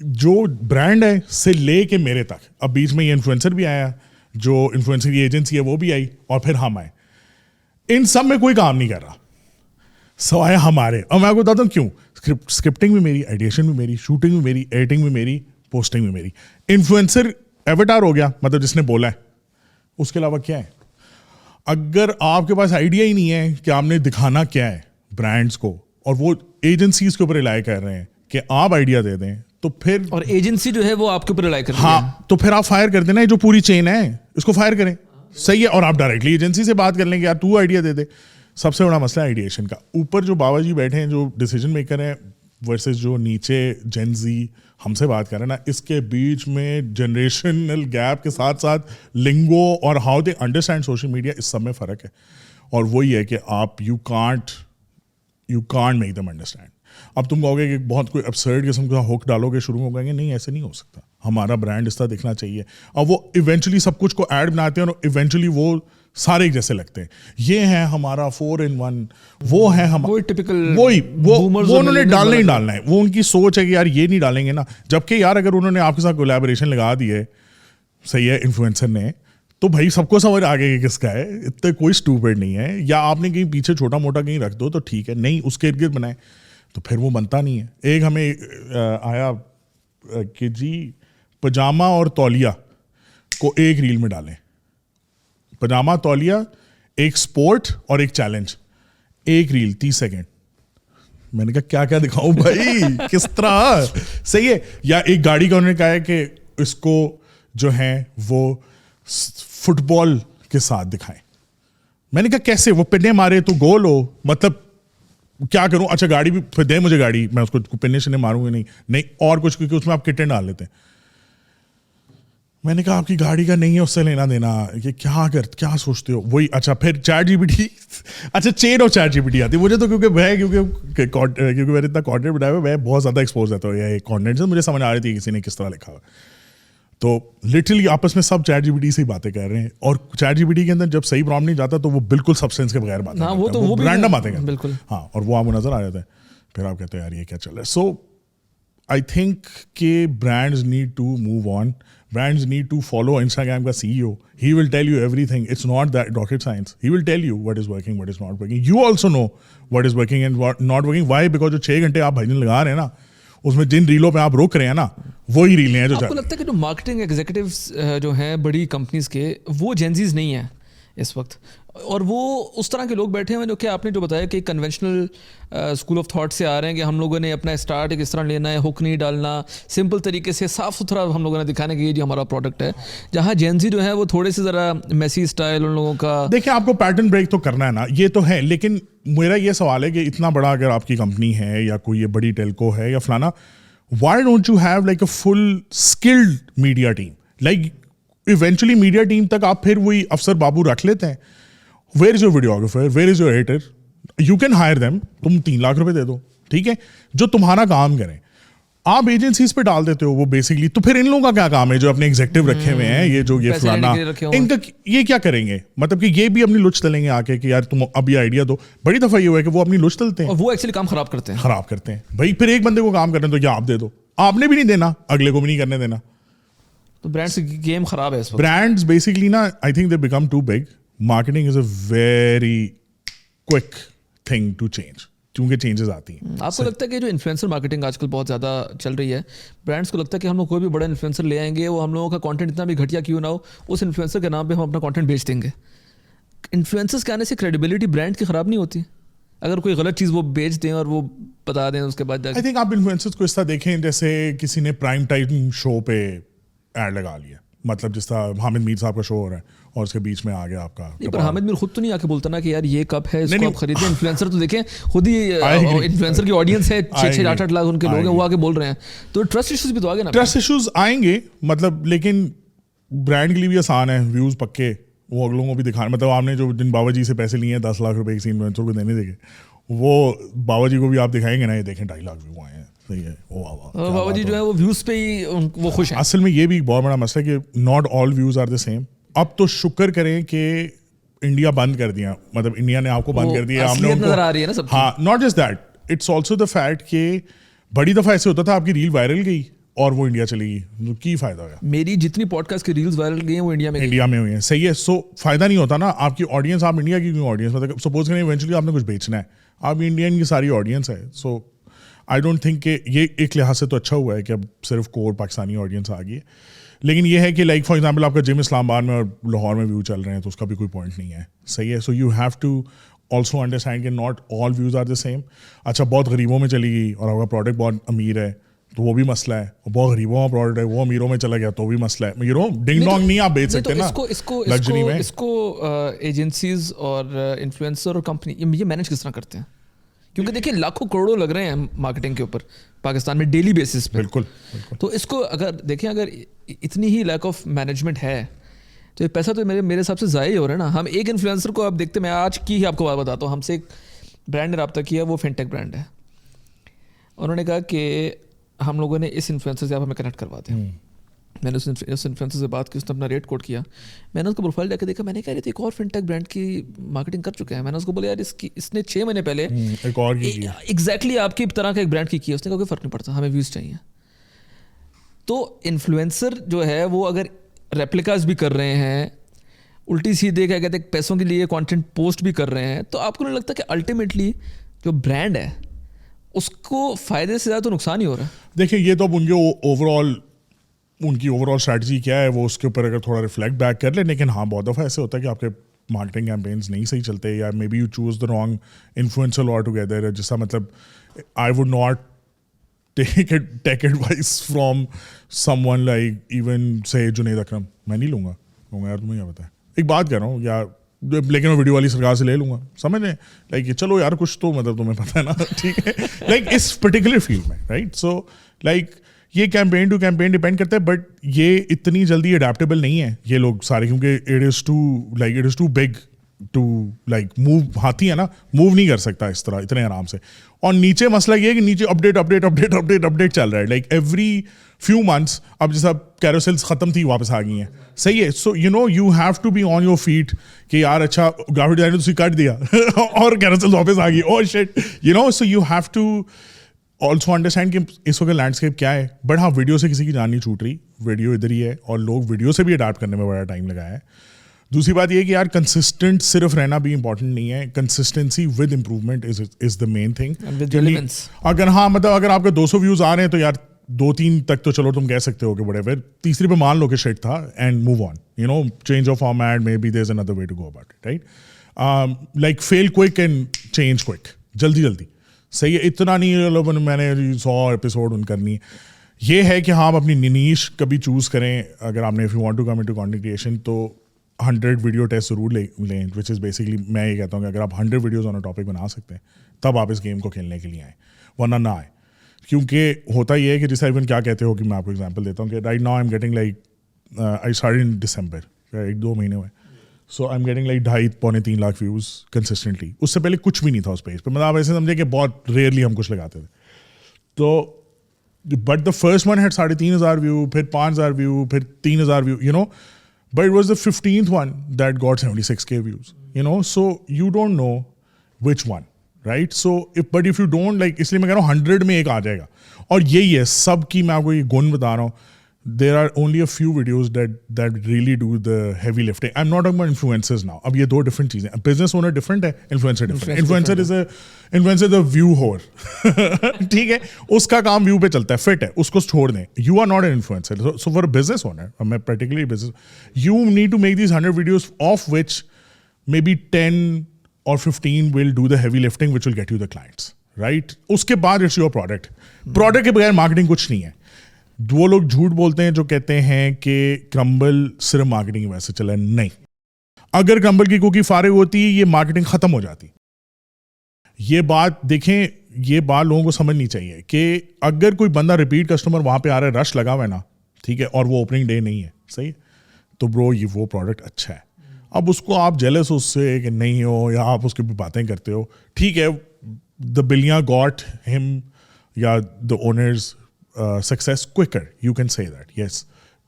جو برانڈ ہے سے لے کے میرے تک, اب بیچ میں یہ انفلوئنسر بھی آیا, جو انفلوئنسر کی ایجنسی ہے وہ بھی آئی, اور پھر ہم آئے. ان سب میں کوئی کام نہیں کر رہا سوائے ہمارے. اور میں آپ کو بتاتا ہوں کیوں. اسکرپٹنگ بھی میری, آئیڈیشن بھی میری, شوٹنگ بھی میری, ایڈیٹنگ بھی میری, پوسٹنگ بھی میری. انفلوئنسر ایویٹار ہو گیا, مطلب جس نے بولا ہے, اس کے علاوہ کیا ہے. اگر آپ کے پاس آئیڈیا ہی نہیں ہے کہ آپ نے دکھانا کیا ہے برانڈس کو, اور وہ ایجنسیز کے اوپر ریلائی کر رہے ہیں کہ آپ آئیڈیا دے دیں, تو پھر اور ایجنسی جو ہے وہ آپ کے اوپر ریلائی کر رہی ہے. ہاں, تو پھر آپ فائر کر دینا, جو پوری چین ہے اس کو فائر کریں. صحیح ہے, اور آپ ڈائریکٹلی ایجنسی سے بات کر لیں کہ یار تو آئیڈیا دے دے. سب سے بڑا مسئلہ ہے آئیڈیشن کا. اوپر جو بابا جی بیٹھے ہیں جو ڈیسیجن میکر ہیں ورسز جو نیچے جین زی ہم سے بات کر رہے ہیں نا, اس کے بیچ میں جنریشنل گیپ کے ساتھ ساتھ لنگو اور how they understand social media, اس سب میں فرق ہے. اور وہی ہے کہ آپ you can't make them understand. اب تم کہو گے کہ بہت کوئی ابسرڈ قسم کا ہک ڈالو گے, شروع ہو گئے گے, نہیں ایسے نہیں ہو سکتا. ہمارا برانڈ اس طرح دکھنا چاہیے. اور وہ ایونچولی سب کچھ کو ایڈ بناتے ہیں اور ایونچولی وہ سارے ایک جیسے لگتے ہیں. یہ ہے ہمارا 4-in-1, وہ ہے وہی وہ انہوں نے ڈالنا ہی ڈالنا ہے. وہ ان کی سوچ ہے کہ یار یہ نہیں ڈالیں گے نا. جبکہ یار اگر انہوں نے آپ کے ساتھ کولیبریشن لگا دی ہے, صحیح ہے, انفلوئنسر نے, تو بھائی سب کو سمجھ آگے کہ کس کا ہے. اتنے کوئی اسٹوپڈ نہیں ہے. یا آپ نے کہیں پیچھے چھوٹا موٹا کہیں رکھ دو تو ٹھیک ہے, نہیں اس کے ارد گرد بنائے تو پھر وہ بنتا نہیں ہے. ایک ہمیں آیا کہ جی پجامہ اور تولیہ کو ایک ریل میں ڈالیں. پجامہ تولیہ, ایک سپورٹ اور ایک چیلنج, ایک ریل 30 سیکنڈ. میں نے کہا کیا دکھاؤں بھائی, کس طرح. صحیح ہے. یا ایک گاڑی کا انہوں نے کہا ہے کہ اس کو جو ہے وہ فٹ بال کے ساتھ دکھائیں. میں نے کہا کیسے, وہ پنے مارے تو گول ہو, مطلب کیا کروں. اچھا گاڑی بھی پھر دے مجھے گاڑی, میں اس کو پنے سے ماروں گا نہیں اور کچھ, کیونکہ اس میں آپ کٹیں ڈال لیتے ہیں. میں نے کہا آپ کی گاڑی کا نہیں ہے اس سے لینا دینا, یہ کیا سوچتے ہو. وہی اچھا پھر چیٹ جی پی ٹی, اچھا چین اور چیٹ جی پی ٹی آتی ہے مجھے تو, کیونکہ میں نے اتنا کانٹینٹ بنایا ہوا, میں بہت زیادہ ایکسپوز رہتا ہوں یہ کانٹینٹ سے. مجھے سمجھ آ رہی تھی کسی نے کس طرح لکھا ہوا, تو لٹرلی آپس میں سب چیٹ جی پی ٹی سے ہی باتیں کر رہے ہیں. اور چیٹ جی پی ٹی کے اندر جب صحیح پرومپٹ نہیں جاتا تو وہ بالکل سبسٹینس کے بغیر باتیں, وہ رینڈم باتیں کرتے ہیں بالکل. ہاں, اور وہ آپ کو نظر آ جاتا ہے. پھر آپ کہتے ہیں یار یہ کیا چل رہا ہے. سو آئی تھنک کہ brands need to move on. Brands need to follow Instagram ka CEO. He will tell you everything. It's not that rocket science. He will tell you what is working, what is not working. You also know what is working and what not working. Why? Because جو 6 گھنٹے آپ بھائی لگا رہے ہیں نا, اس میں جن ریلوں پہ آپ روک رہے ہیں نا, وہی ریلیں ہیں جو. آپ کو لگتا ہے کہ جو مارکیٹنگ ایگزیکٹیوز جو ہیں بڑی کمپنیز کے, وہ جینزیز نہیں ہیں اس وقت, اور وہ اس طرح کے لوگ بیٹھے ہوئے جو کہ آپ نے جو بتایا کہ کنونشنل اسکول آف تھاٹ سے آ رہے ہیں کہ ہم لوگوں نے اپنا اسٹارٹ ایک اس طرح لینا ہے, ہک نہیں ڈالنا, سمپل طریقے سے صاف ستھرا ہم لوگوں نے دکھانے کہ یہ جو ہمارا پروڈکٹ ہے. جہاں جینزی جو ہے وہ تھوڑے سے ذرا میسی اسٹائل ان لوگوں کا. دیکھیں آپ کو پیٹرن بریک تو کرنا ہے نا, یہ تو ہے, لیکن میرا یہ سوال ہے کہ اتنا بڑا اگر آپ کی کمپنی ہے یا کوئی یہ بڑی ٹیلکو ہے یا فلانا, why don't you have like a full skilled media team. Like eventually media team تک آپ پھر وہی افسر بابو رکھ لیتے ہیں. Where is your videographer, where is your editor, you can hire them. تم 3 لاکھ روپے دے دو, ٹھیک ہے, جو تمہارا کام کریں. آپ ایجنسیز پہ ڈال دیتے ہو وہ بیسکلی. تو پھر ان لوگوں کا کیا کام ہے جو اپنے ایگزیکٹو رکھے ہوئے ہیں, یہ جو یہ فلانا, ان کا یہ کیا کریں گے. مطلب کہ یہ بھی اپنی لچ تلیں گے آ کے کہ یار تم اب یہ آئیڈیا دو. بڑی دفعہ یہ ہوا ہے کہ وہ اپنی لچ تلتے ہیں اور وہ ایکچولی کام خراب کرتے ہیں. بھائی پھر ایک بندے کو کام کرنے تو کیا آپ دے دو, آپ نے بھی نہیں دینا, اگلے کو بھی نہیں کرنے دینا. تو برانڈس کی گیم خراب ہے اس وقت. برانڈس بیسکلی نا, I think they become too big. Marketing is a very quick thing to change, کیونکہ چینجز آتی ہیں. آپ کو لگتا ہے کہ جو انفلوئنسر مارکیٹنگ آج کل بہت زیادہ چل رہی ہے, برانڈس کو لگتا ہے کہ ہم لوگ کوئی بھی بڑا انفلوئنسر لے آئیں گے, وہ ہم لوگوں کا کانٹینٹ اتنا بھی گھٹیا کیوں نہ ہو, اس انفلوئنسر کے نام پہ ہم اپنا کانٹینٹ بیچ دیں گے. انفلوئنسرس کے آنے سے کریڈیبلٹی برانڈ کی خراب نہیں ہوتی اگر کوئی غلط چیز وہ بیچ دیں اور وہ بتا دیں اس کے بعد. آئی تھنک آپ انفلوئنسرس کو اس طرح دیکھیں جیسے کسی نے پرائم ٹائم شو پہ ایڈ لگا لیا, مطلب جس طرح حامد میر صاحب کا شو ہو رہا ہے اور اس کے بیچ میں آ گیا آپ کا. پر حامد میر خود تو نہیں آ کے بولتا نا کہ یار یہ کپ ہے, اس کو آپ خریدیں. انفلوئنسر تو دیکھیں خود ہی, انفلوئنسر کی آڈینس ہے 6-8 لاکھ ان کے لوگ ہیں, وہ آ کے بول رہے ہیں. تو ٹرسٹ ایشوز بھی تو آگے نا, ٹرسٹ ایشوز آئیں گے, مطلب لیکن برانڈ کے لیے بھی آسان ہے, ویوز پکے, وہ اگلوں کو بھی دکھانا. مطلب آپ نے جو جن بابا جی سے پیسے لیے ہیں 10 لاکھ روپے کسی انفلوئنسر کو دینے دیں گے, وہ بابا جی کو بھی آپ دکھائیں گے نا, یہ دیکھیں 2.5 لاکھ ویو آئے ہیں. صحیح ہے, بابا جی جو ہے وہ ویوز پہ ہی وہ خوش ہیں. اصل میں یہ بھی بہت بڑا مسئلہ ہے کہ not all views are the same. اب تو شکر کریں کہ انڈیا بند کر دیا, مطلب انڈیا نے آپ کو بند کر دیا, نظر آ رہی ہے نا سب. ہاں, not just that, it's also the fact کہ بڑی دفعہ ایسے ہوتا تھا آپ کی ریل وائرل گئی اور وہ انڈیا چلی گئی, تو کی فائدہ ہوگا؟ میری جتنی پوڈ کاسٹ کی ریلز وائرل گئی ہیں وہ انڈیا میں ہوئی ہیں. صحیح ہے. سو فائدہ نہیں ہوتا نا آپ کی آڈینس, آپ انڈیا کی کیوں آڈینس, مطلب سپوز کریں ایونچولی آپ نے کچھ بیچنا ہے, آپ انڈین کی ساری آڈینس ہے. سو آئی ڈونٹ تھنک کہ یہ ایک لحاظ سے تو اچھا ہوا ہے کہ اب صرف کور پاکستانی آڈینس آ گئی ہے, لیکن یہ ہے کہ لائک فار ایگزامپل آپ کا جم اسلام آباد میں اور لاہور میں ویو چل رہے ہیں تو اس کا بھی کوئی پوائنٹ نہیں ہے. صحیح ہے. So you have to also understand کہ not all views are the same. اچھا بہت غریبوں میں چلی گئی اور آپ کا پروڈکٹ بہت امیر ہے تو وہ بھی مسئلہ ہے, اور بہت غریبوں کا پروڈکٹ ہے وہ امیروں میں چلا گیا تو بھی مسئلہ ہے. یو نو ڈنگ ڈونگ نہیں آپ بیچ سکتے نا لگژری میں. اس کو ایجنسیز اور انفلوئنسر اور کمپنی یہ مینیج کس طرح کرتے ہیں؟ کیونکہ دیکھیں لاکھوں کروڑوں لگ رہے ہیں مارکیٹنگ کے اوپر پاکستان میں ڈیلی بیسس پہ. بالکل. تو اس کو اگر دیکھیں اگر اتنی ہی لیک آف مینجمنٹ ہے تو یہ پیسہ تو میرے حساب سے ضائع ہی ہو رہا ہے نا. ہم ایک انفلوئنسر کو آپ دیکھتے, میں آج کی ہی آپ کو بات بتاتا ہوں, ہم سے ایک برانڈ نے رابطہ کیا, وہ فنٹیک برانڈ ہے. انہوں نے کہا کہ ہم لوگوں نے اس انفلوئنسر سے آپ ہمیں کنیکٹ کروا دیں. میں نے اس انفلوئنسر سے بات کی, اس نے اپنا ریٹ کوڈ کیا, میں نے اس کو پروفائل جا کے دیکھا, میں نے کہا رہی تھی ایک اور فنٹیک برانڈ کی مارکیٹنگ کر چکے ہیں. میں نے اس کو بولا یار اس نے 6 مہینے پہلے ایک اور کی ایگزیکٹلی آپ کی طرح کا ایک برانڈ کی کیا. اس نے کہا کوئی فرق نہیں پڑتا, ہمیں ویوز چاہیے. تو انفلوئنسر جو ہے وہ اگر ریپلیکاز بھی کر رہے ہیں, الٹی سیدھے کیا کہتے ہیں پیسوں کے لیے کانٹینٹ پوسٹ بھی کر رہے ہیں, تو آپ کو نہیں لگتا کہ الٹیمیٹلی جو برانڈ ہے اس کو فائدے سے زیادہ تو نقصان ہی ہو رہا ہے؟ دیکھیں یہ تو اب ان کی اوور آل اسٹریٹجی کیا ہے وہ اس کے اوپر اگر تھوڑا ریفلیکٹ بیک کر لیں. لیکن ہاں بہت دفعہ ایسے ہوتا ہے کہ آپ کے مارکیٹنگ کیمپینس نہیں صحیح چلتے, یا maybe you choose the wrong influencer altogether. جس کا مطلب I would not take advice from someone like even say Junaid اکرم. میں نہیں لوں گا, یار تمہیں کیا پتا ہے, ایک بات کر رہا ہوں, یا لیکن وہ ویڈیو والی سرکار سے لے لوں گا, سمجھ لیں لائک چلو یار کچھ تو مطلب تمہیں پتہ ہے نا, ٹھیک ہے, لائک اس پرٹیکولر فیلڈ میں رائٹ. سو لائک یہ کیمپین ٹو کیمپین ڈپینڈ کرتا ہے, بٹ یہ اتنی جلدی اڈیپٹیبل نہیں ہے یہ لوگ سارے, کیونکہ it is too big to like move. ہاتھی ہے نا, موو نہیں کر سکتا اس طرح اتنے آرام سے. اور نیچے مسئلہ یہ ہے کہ نیچے اپڈیٹ چل رہا ہے لائک ایوری فیو منتھس. اب جیسا کیروسیلس ختم تھی واپس آ گئی ہیں, صحیح ہے. So you know you have to be on your feet کہ یار اچھا گرافک ڈیزائنر تسی کٹ دیا اور کیروسیلس واپس آ گئی, oh shit, you know. So you have to also understand کہ اس وقت لینڈسکیپ کیا ہے. بٹ ہاں ویڈیو سے کسی کی جان نہیں چھوٹ رہی, ویڈیو ادھر ہی ہے, اور لوگ ویڈیو سے بھی اڈاپٹ کرنے میں بڑا ٹائم لگایا ہے. دوسری بات یہ کہ یار کنسسٹنٹ صرف رہنا بھی امپورٹنٹ نہیں ہے, consistency with improvement is the main thing. اگر ہاں مطلب اگر آپ کے 200 ویوز آ رہے ہیں تو یار 2-3 تک تو چلو تم کہہ سکتے ہو کہ بڑے پھر تیسری پہ مان لو کہ شٹ تھا and move on, you know, change of format, may be there is another way to go about it, right. Like feel quick and change quick, جلدی. صحیح ہے, اتنا نہیں میں نے 100 ایپیسوڈ ان کرنی. یہ ہے کہ ہاں آپ اپنی ننیش کبھی چوز کریں. اگر آپ نے if you want to come into content creation تو 100 ویڈیو ٹیسٹ ضرور لیں, وچ از بیسکلی میں یہ کہتا ہوں کہ اگر آپ 100 ویڈیوز آن اے ٹاپک بنا سکتے ہیں تب آپ اس گیم کو کھیلنے کے لیے آئیں, ورنہ نہ آئیں. کیونکہ ہوتا یہ ہے کہ جیسا ایون کیا کہتے ہو کہ میں آپ کو ایگزامپل دیتا ہوں کہ right now I am getting like I start in December, 1-2 مہینے ہوئے. So I am getting like 2.5-3 lakh views consistently. اس سے پہلے کچھ بھی نہیں تھا اس پیج پہ, مطلب آپ ایسے سمجھے کہ بہت ریئرلی ہم کچھ لگاتے تھے. تو but the first one had 3,500 view, پھر 5,000 ویو, پھر 3,000 view, you know. But it was the 15th one that got 76K views, you know, so you don't know which one, right? So but if you don't like, اس لیے میں کہہ رہا ہوں 100 میں ایک آ جائے گا. اور یہی ہے سب کی, میں آپ کو یہ گن بتا رہا ہوں, there are only a few videos that really do the heavy lifting. I'm not talking about influencers now. اب یہ 2 different چیزیں, business owner different ہے, influencer different. Influencer is a view whore, ٹھیک ہے, اس کا کام ویو پہ چلتا ہے, فٹ ہے, اس کو چھوڑ دیں. You are not an influencer. So for a business owner, میں particularly business, you need to make these 100 videos of which maybe 10 or 15 will do the heavy lifting, which will get you the clients, right? اس کے بعد it's your product. Product کے بغیر marketing کچھ نہیں ہے. وہ لوگ جھوٹ بولتے ہیں جو کہتے ہیں کہ کرمبل صرف مارکیٹنگ کی وجہ سے چلا. نہیں, اگر کرمبل کی کوکی فارغ ہوتی یہ مارکیٹنگ ختم ہو جاتی. یہ بات دیکھیں, یہ بات لوگوں کو سمجھنی چاہیے کہ اگر کوئی بندہ ریپیٹ کسٹمر وہاں پہ آ رہا ہے, رش لگا ہوا ہے نا, ٹھیک ہے, اور وہ اوپننگ ڈے نہیں ہے, صحیح, تو برو یہ وہ پروڈکٹ اچھا ہے. اب اس کو آپ جیلس اس سے کہ نہیں ہو, یا آپ اس کی باتیں کرتے ہو, ٹھیک ہے, دا بلیاں گاٹ ہم یا the owners success quicker, you can say that, yes,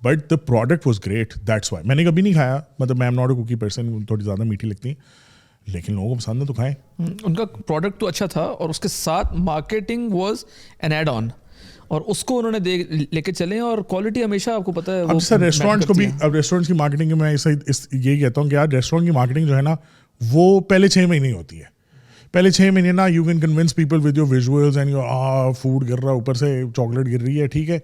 but the product was great, that's why. میں نے کبھی نہیں کھایا, مطلب میں am not a cookie person, تھوڑی زیادہ میٹھی لگتی ہیں, لیکن لوگوں کو پسند ہے تو کھائیں. ان کا پروڈکٹ تو اچھا تھا, اور اس کے ساتھ مارکیٹنگ واز این ایڈ آن. اور اس کو انہوں نے لے کے چلیں, اور کوالٹی ہمیشہ آپ کو پتہ ہے. اب سر ریسٹورینٹس کو بھی, اب ریسٹورینٹس کی مارکیٹنگ میں یہی کہتا ہوں کہ یار ریسٹورینٹ کی مارکیٹنگ جو ہے نا وہ پہلے 6 مہینے ہوتی ہے. پہلے 6 مہینے نا you can convince people with your visuals and your food گر رہا ہے اوپر سے چاکلیٹ گر رہی ہے, ٹھیک ہے,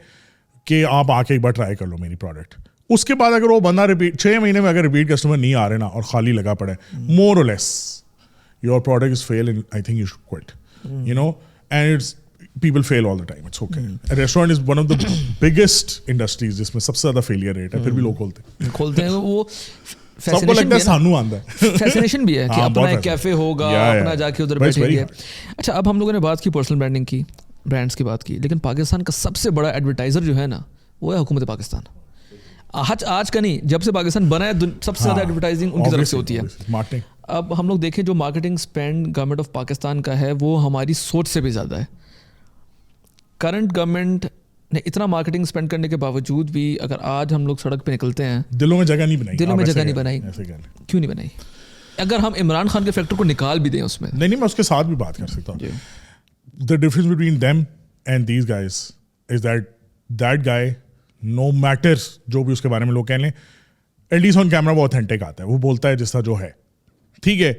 کہ آپ آ کے ایک بار ٹرائی کر لو میری پروڈکٹ. اس کے بعد اگر وہ بندہ ریپیٹ 6 مہینے میں اگر ریپیٹ کسٹمر نہیں آ رہے نا اور خالی لگا پڑا ہے, مور اور less your product is fail and I think you should quit, you know, and it's people fail all the time, it's okay. A restaurant is one of the biggest industries جس میں سب سے زیادہ فیلئر ریٹ ہے, پھر بھی لوگ کھولتے ہیں. وہ سب کو لگتا ہے سانو آندا ہے, فیسنیشن بھی ہے کہ اپنا ایک کیفے ہوگا, اپنا جا کے ادھر بیٹھیں گے. اچھا, اب ہم لوگوں نے بات کی پرسنل برانڈنگ کی, برانڈس کی بات کی, لیکن پاکستان کا سب سے بڑا ایڈورٹائزر جو ہے نا وہ ہے حکومت پاکستان. آج کا نہیں, جب سے پاکستان بنا ہے سب سے زیادہ ایڈورٹائزنگ ان کی طرف سے ہوتی ہے. اب ہم لوگ دیکھیں جو marketing spend government of Pakistan کا ہے وہ ہماری سوچ سے بھی زیادہ ہے. کرنٹ گورنمنٹ نے اتنا مارکیٹنگ اسپینڈ کرنے کے باوجود بھی اگر آج ہم لوگ سڑک پہ نکلتے ہیں, دلوں میں جگہ نہیں بنائی. کیوں نہیں بنائی؟ اگر ہم عمران خان کے فیکٹر کو نکال بھی دیں اس میں, نہیں میں اس کے ساتھ بھی بات کر سکتا ہوں. The difference between them and these guys is that guy, no matter جو بھی اس کے بارے میں لوگ کہہ لیں, ایٹ لیسٹ آن کیمرا وہ اوتھینٹک آتا ہے, وہ بولتا ہے جس طرح جو ہے, ٹھیک ہے,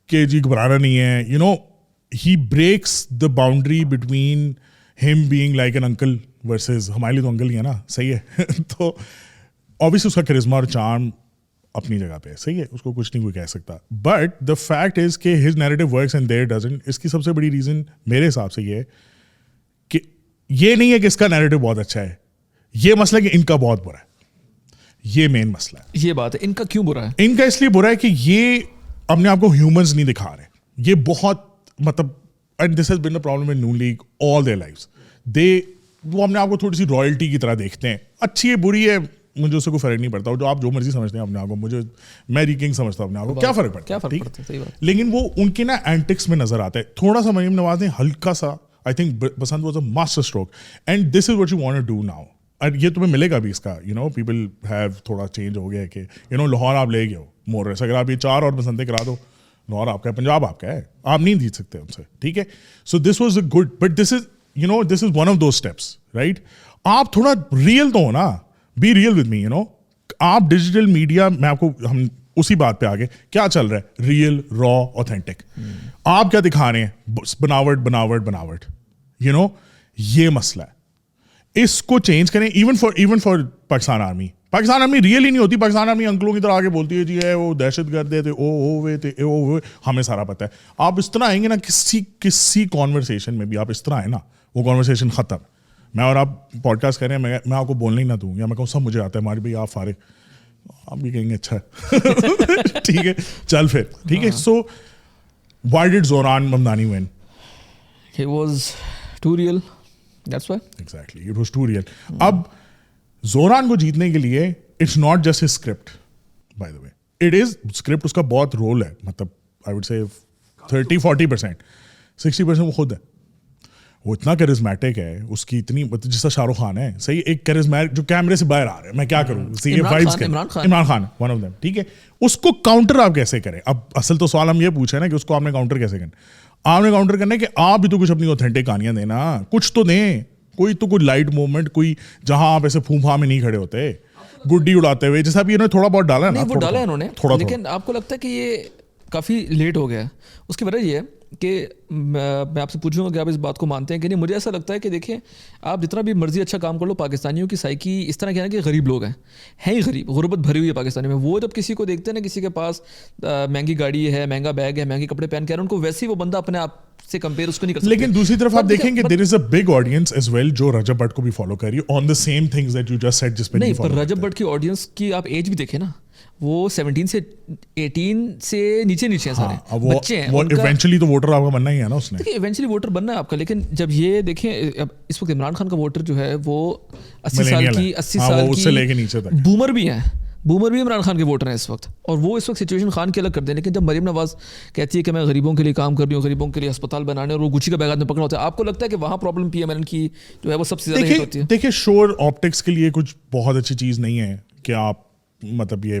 کہ جی گھبرانا نہیں ہے, you know, he breaks the boundary between him being like an uncle versus ہمارے لیے تو انکل ہی ہے نا, صحیح ہے. تو obviously اس کا کرزما اور چارم اپنی جگہ پہ ہے, صحیح ہے, اس کو کچھ نہیں کوئی کہہ سکتا. بٹ دا فیکٹ از کہ his narrative works and there doesn't. اس کی سب سے بڑی ریزن میرے حساب سے یہ ہے کہ یہ نہیں ہے کہ اس کا نیریٹو بہت اچھا ہے, یہ مسئلہ کہ ان کا بہت برا ہے. یہ مین مسئلہ ہے. یہ بات ہے, ان کا کیوں برا ہے؟ ان کا اس لیے برا ہے کہ یہ اپنے آپ کو ہیومنز نہیں دکھا رہے. یہ بہت مطلب, and this has been a problem in Noon League all their lives. وہ اپنے آپ کو تھوڑی سی رائلٹی کی طرح دیکھتے ہیں. اچھی ہے بری ہے مجھے اس سے کوئی فرق نہیں پڑتا, جو آپ جو مرضی سمجھتے ہیں اپنے آپ کو, مجھے میری کنگ سمجھتا ہوں اپنے آپ کو, کیا فرق پڑتا ہے. لیکن وہ ان کے نا اینٹکس میں نظر آتا ہے. تھوڑا سا مریم نواز نے ہلکا سا, I think Basant was a master stroke, and this is what you want to do now. اور یہ تمہیں ملے گا بھی اس کا, یو نو, پیپل ہیو تھوڑا چینج ہو گیا ہے کہ یو نو لاہور آپ لے گئے ہو مور ایس, اگر آپ یہ 4 اور بسنتیں کرا دو, لاہور آپ کا ہے, پنجاب آپ کا ہے, آپ نہیں جیت سکتے ان سے, ٹھیک ہے. So this was a good, but this is, you know, this is one of those steps, right. آپ تھوڑا ریئل تو ہو نا, be real with me, you know. آپ ڈیجیٹل میڈیا میں آپ کو, ہم اسی بات پہ آگے, کیا چل رہا ہے, ریئل, را, اوتھینٹک. آپ کیا دکھا رہے ہیں, بناوٹ, یو نو. یہ مسئلہ ہے, اس کو چینج کریں. Even for Pakistan army real ہی نہیں ہوتی. پاکستان آرمی انکلوں کی طرح آگے بولتی ہے جی ہے وہ دہشت گرد تھے, او تھے, ہمیں سارا پتہ ہے. آپ اس طرح آئیں گے نا کسی کانورسیشن میں بھی, آپ اس طرح آئے نا, وہ کانورسیشن ختم. میں اور آپ پوڈ کاسٹ کر رہے ہیں, میں آپ کو بولنا ہی نہ دوں, یا میں کہوں سب مجھے آتا ہے, ہماری بھائی آپ فارغ, آپ بھی کہیں گے اچھا ٹھیک ہے چل پھر, ٹھیک ہے. So why did Zohran Mamdani win? He was too real. That's why. Exactly, it was too real. اب زوران کو جیتنے کے لیے it's not just his script, by the way. It is script, اس کا بہت رول ہے, مطلب I would say 30-40%, 60% وہ خود ہے. وہ اتنا کرزمیٹک ہے, اس کی اتنی, جس طرح شاہ رخ خان ہے, صحیح, ایک کرزمیٹک جو کیمرے سے باہر آ رہے ہیں, میں کیا کروں, Imran Khan one of them, ٹھیک ہے. اس کو کاؤنٹر آپ کیسے کریں؟ اب اصل تو سوال ہم یہ پوچھیں نا کہ اس کو آپ نے کاؤنٹر کیسے کرنا. آپ نے کاؤنٹر کرنا ہے کہ آپ بھی تو کچھ اپنی اوتھینٹک کہانیاں دیں نا, کچھ تو دیں, کوئی لائٹ موومنٹ, کوئی جہاں آپ ایسے پھوم میں نہیں کھڑے ہوتے گڈی اڑاتے ہوئے, جیسا بھی انہوں نے تھوڑا بہت ڈالا ہے نا. وہ ڈالا ہے انہوں نے, لیکن آپ کو لگتا ہے کہ یہ کافی لیٹ ہو گیا. اس کی وجہ یہ ہے کہ میں آپ سے پوچھوں گا کہ آپ اس بات کو مانتے ہیں کہ نہیں. مجھے ایسا لگتا ہے کہ دیکھیں, آپ جتنا بھی مرضی اچھا کام کر لو, پاکستانیوں کی سائیکی اس طرح کہنا کہ غریب لوگ ہیں ہی غریب, غربت بھری ہوئی ہے پاکستانی میں. وہ جب کسی کو دیکھتے ہیں نا, کسی کے پاس مہنگی گاڑی ہے, مہنگا بیگ ہے, مہنگے کپڑے پہن کے, ان کو ویسے ہی وہ بندہ اپنے آپ سے کمپیئر اس کو نہیں کر سکتے. لیکن دوسری طرف آپ دیکھیں کہ there is a big audience as well جو رجب بٹ کو بھی فالو کر رہی ہے on the same things that you just said, جس پہ نہیں. پر رجب بٹ کی آڈینس کی آپ ایج بھی دیکھیں نا, وہ 17 سے 18 سے نیچے ہیں سارے بچے ہیں. وہ ایونچولی تو ووٹر آپ کا بننا ہی ہے نا, اس نے دیکھیں ایونچولی ووٹر بننا ہے آپ کا. لیکن جب یہ دیکھیں اس وقت عمران خان کا ووٹر جو ہے وہ 80 سال کی بومر بھی ہیں, بومر بھی عمران خان کے ووٹر ہیں اس وقت, اور وہ اس وقت سچویشن خان کے الگ کر دیں. لیکن جب مریم نواز کہتی ہے کہ میں غریبوں کے لیے کام کر رہی ہوں, غریبوں کے لیے ہسپتال بنانے, اور وہ گچی کا بیگ میں پکڑا ہوتا ہے, آپ کو لگتا ہے کہ وہاں پرابلم پی ایم ایل کی جو ہے وہ سب سے زیادہ ہٹ ہوتی ہے؟ دیکھیں شور آپٹکس کے لیے کچھ بہت اچھی چیز نہیں ہے کہ آپ مطلب یہ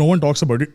no one talks about it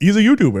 He's a YouTuber,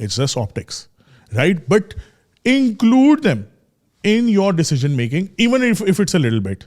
it's just optics, right? But include them in your decision making, even if it's a little bit.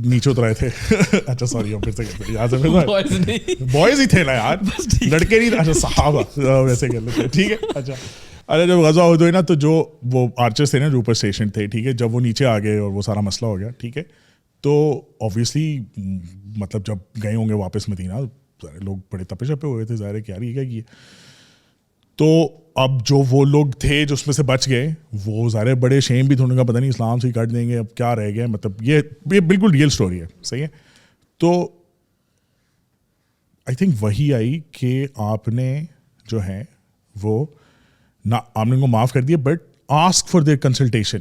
نیچے اترائے تھے. اچھا سوری ہم پھر سے کہتے ہیں یہاں سے بوائز ہی تھے نا یار, لڑکے نہیں. اچھا صحابہ ویسے کر لیتے, ٹھیک ہے. اچھا ارے جب غزوہ احد ہوئی نا تو جو وہ آرچرز تھے نا جو اوپر اسٹیشن تھے, ٹھیک ہے, جب وہ نیچے آ گئے اور وہ سارا مسئلہ ہو گیا, ٹھیک ہے, تو اوبویسلی مطلب جب گئے ہوں گے واپس مدینہ سارے لوگ بڑے تپے چپے ہوئے تھے, ظاہر ہے کیا یہ کیا کیے. تو اب جو وہ لوگ تھے جو اس میں سے بچ گئے وہ ظاہر بڑے شیم بھی تھے, ان کا پتہ نہیں اسلام سے ہی کٹ دیں گے, اب کیا رہ گیا. مطلب یہ بالکل ریئل اسٹوری ہے, صحیح ہے. تو آئی تھنک وہی آئی کہ آپ نے جو ہے وہ نہ آپ نے ان کو معاف کر دیا, but ask for their consultation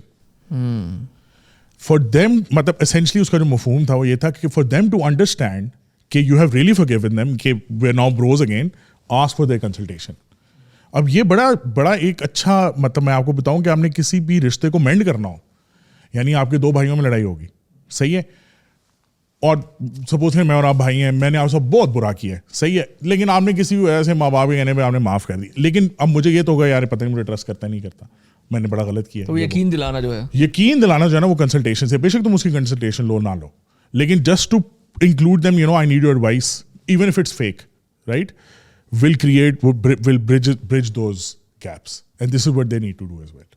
for them. مطلب اسینشلی اس کا جو مفہوم تھا وہ یہ تھا کہ فار دیم ٹو انڈرسٹینڈ کہ you have really forgiven them, کہ we are now bros again, ask for their consultation. اب یہ بڑا ایک اچھا, مطلب میں آپ کو بتاؤں کہ آپ نے کسی بھی رشتے کو مینڈ کرنا ہو, یعنی آپ کے دو بھائیوں میں لڑائی ہوگی, صحیح ہے, اور سپوز میں اور آپ بھائی ہیں, میں نے آپ سے بہت برا کیا ہے, صحیح ہے, لیکن آپ نے کسی بھی وجہ سے ماں باپ کے کہنے پہ آپ نے معاف کر دی, لیکن اب مجھے یہ تو ہوگا یار پتہ نہیں مجھے ٹرسٹ کرتا نہیں کرتا, میں نے بڑا غلط کیا. تو یقین دلانا جو ہے نا وہ کنسلٹیشن سے, بے شک تم اس کی کنسلٹیشن لو نہ لو, لیکن just to include them, you know I need your advice even if it's fake, right, will bridge those gaps, and this is what they need to do as well.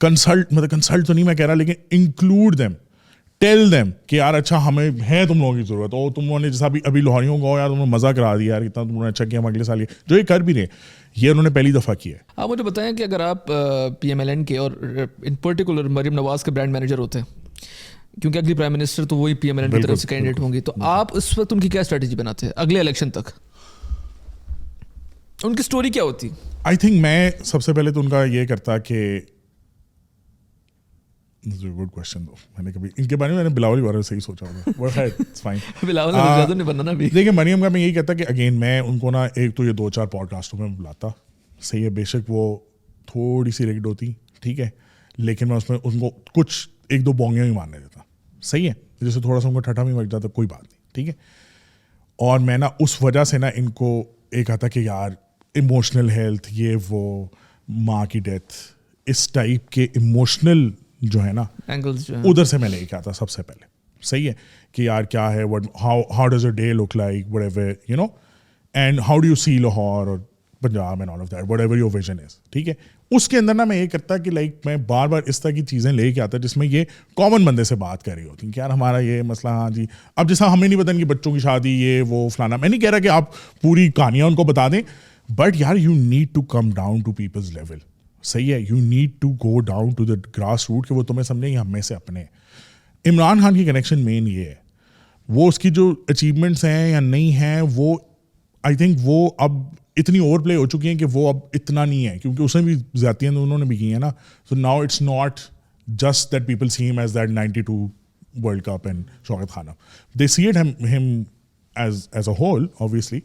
Consult تو نہیں میں کہہ رہا, لیکن include them, tell them کہ یار اچھا ہمیں ہے تم لوگوں کی ضرورت, اور تم لوگوں نے جیسا ابھی لاہوریوں کو یار تم نے مزہ کرا دیا یار, کتنا تم نے اچھا کیا, ہم اگلے سال جو یہ کر بھی رہے یہ انہوں نے پہلی دفعہ کیا ہے. آپ مجھے بتائیں کہ اگر آپ پی ایم ایل این کے اور ان پرٹیکولر مریم نواز کے برانڈ مینیجر ہوتے ہیں, کیونکہ اگلی پرائم منسٹر تو وہی پی ایم ایل این کی طرف سے کینڈیڈیٹ ہوں گی, تو آپ اس وقت ان کی کیا اسٹریٹجی بناتے ہیں اگلے الیکشن تک, ان کی سٹوری کیا ہوتی؟ آئی تھنک میں سب سے پہلے تو ان کا یہ کرتا کہ گڈ کوشچن, میں نے کبھی ان کے بارے میں نے بلاول کے بارے میں صحیح سوچا ہوگا. دیکھیے مریم کا میں یہی کہتا کہ اگین میں ان کو نا ایک تو یہ 2-4 پوڈ کاسٹوں میں بلاتا, صحیح ہے, بے شک وہ تھوڑی سی ریگڈ ہوتی, ٹھیک ہے, لیکن میں اس میں ان کو کچھ 1-2 بونگیاں بھی مارنے دیتا, صحیح ہے, جیسے تھوڑا سا ان کو ٹھٹا بھی لگ جاتا, کوئی بات نہیں, ٹھیک ہے. اور میں نا اس وجہ سے نا ان کو ایک آتا کہ یار ایموشنل ہیلتھ, یہ وہ ماں کی ڈیتھ, اس ٹائپ کے ایموشنل جو ہے نا ادھر سے میں لے کے آتا سب سے پہلے, صحیح ہے, کہ یار کیا ہے, how does a day look like, whatever you know, and how do you see Lahore اور Punjab and all of that, whatever your vision is, ٹھیک ہے. اس کے اندر نا میں یہ کرتا کہ لائک میں بار بار اس طرح کی چیزیں لے کے آتا جس میں یہ کامن بندے سے بات کر رہی ہوتی کہ یار ہمارا یہ مسئلہ, ہاں جی, اب جیسا ہمیں نہیں پتا کہ بچوں کی شادی یہ وہ فلانا, میں نہیں کہہ رہا کہ آپ پوری کہانیاں ان کو بتا دیں, بٹ یار you need to come down to people's level, صحیح ہے, you need to go down to the grass root کہ وہ تمہیں سمجھیں ہم میں سے اپنے. عمران خان کی کنیکشن مین یہ ہے, وہ اس کی جو اچیومنٹس ہیں یا نہیں ہیں وہ آئی تھنک وہ اب اتنی اوور پلے ہو چکی ہیں کہ وہ اب اتنا نہیں ہے, کیونکہ اس نے بھی زیادتیاں انہوں نے بھی کی ہیں نا. So now it's not just that people see him as that 92 world cup and Shaukat Khanum, they see it him as a whole obviously.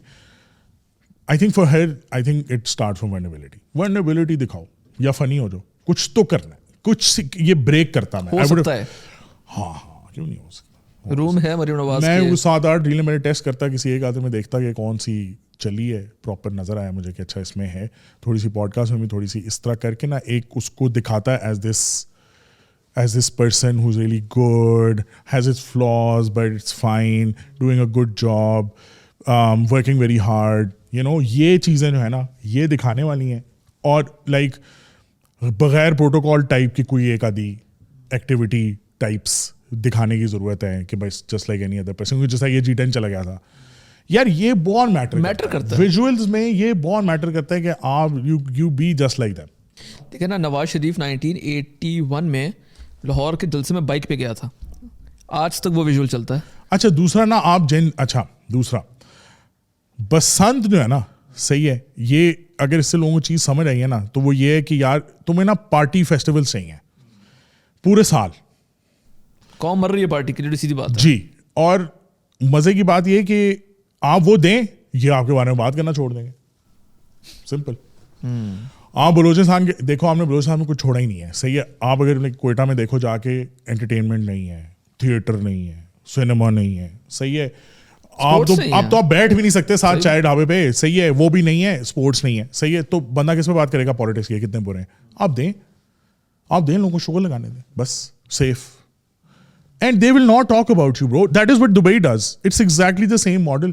I think for her, I think it starts from vulnerability. Vulnerability دکھاؤ یا فنی ہو جو, کچھ تو کرنا ہے, کچھ یہ بریک کرتا میں. ہو سکتا ہے, ہاں کیوں نہیں ہو سکتا, روم ہے مریم نواز میں 7-8 ریلیں میں ٹیسٹ کرتا کسی ایک آدمی میں دیکھتا کہ کون سی چلی ہے, پراپر نظر آیا مجھے کہ اچھا اس میں ہے, تھوڑی سی پوڈ کاسٹ میں بھی تھوڑی سی اس طرح کر کے نا ایک اس کو دکھاتا ہے as this person who's really good, has its flaws but it's fine, doing a good job, working very hard, you know, یہ چیزیں جو ہے نا یہ دکھانے والی ہیں. اور لائک بغیر پروٹوکال ٹائپ کی کوئی ایک آدھی ایکٹیویٹی ٹائپس دکھانے کی ضرورت ہے کہ بس just like any other person, جیسا یہ G10 چلا گیا تھا, یار یہ بہت میٹر کرتا ہے ویژولز میں, یہ بہت میٹر کرتا ہے کہ آپ you be just like that. دیکھیں نا, نواز شریف 1981 میں لاہور کے جلسے میں بائک پہ گیا تھا, آج تک وہ ویژول چلتا ہے. اچھا دوسرا نا آپ دوسرا بسنت جو ہے نا, صحیح ہے, یہ اگر اس سے لوگوں کو چیز سمجھ آئی ہے نا تو وہ یہ ہے کہ یار تمہیں نا پارٹی فیسٹیول چاہیے پورے سال, قوم مر رہی ہے پارٹی کی, سیدھی بات ہے جی. اور مزے کی بات یہ کہ آپ وہ دیں, یہ آپ کے بارے میں بات کرنا چھوڑ دیں گے, سمپل. آپ بلوچستان کے دیکھو, آپ نے بلوچستان میں کچھ چھوڑا ہی نہیں ہے, صحیح ہے. آپ اگر کوئٹہ میں دیکھو جا کے, انٹرٹینمنٹ نہیں ہے, تھیٹر نہیں ہے, سنیما نہیں ہے, صحیح ہے. آپ تو آپ بیٹھ بھی نہیں سکتے ساتھ چائے ڈھابے پہ, صحیح ہے, وہ بھی نہیں ہے, اسپورٹس نہیں ہے, صحیح ہے. تو بندہ کس پہ بات کرے گا پالیٹکس کے کتنے برے ہیں. آپ دیں لوگوں کو شغل لگانے دیں, بس safe. And they will not talk about you, bro. That is what Dubai does. It's exactly the same model.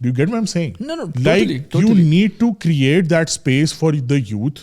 Do you get what I'm saying? No, like totally. You need to create that space for the youth.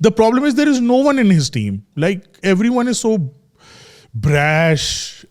The problem is there is no one in his team, like everyone is so brash.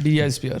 DSPR,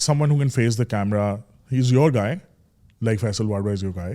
someone who can face the camera. He's your guy, like Faisal Wadwa is your guy.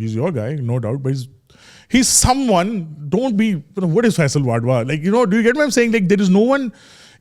he's your guy, no doubt, but he's someone. Don't be, what is Faisal Wadwa? Like, do you get what I'm saying? Like, there is no one,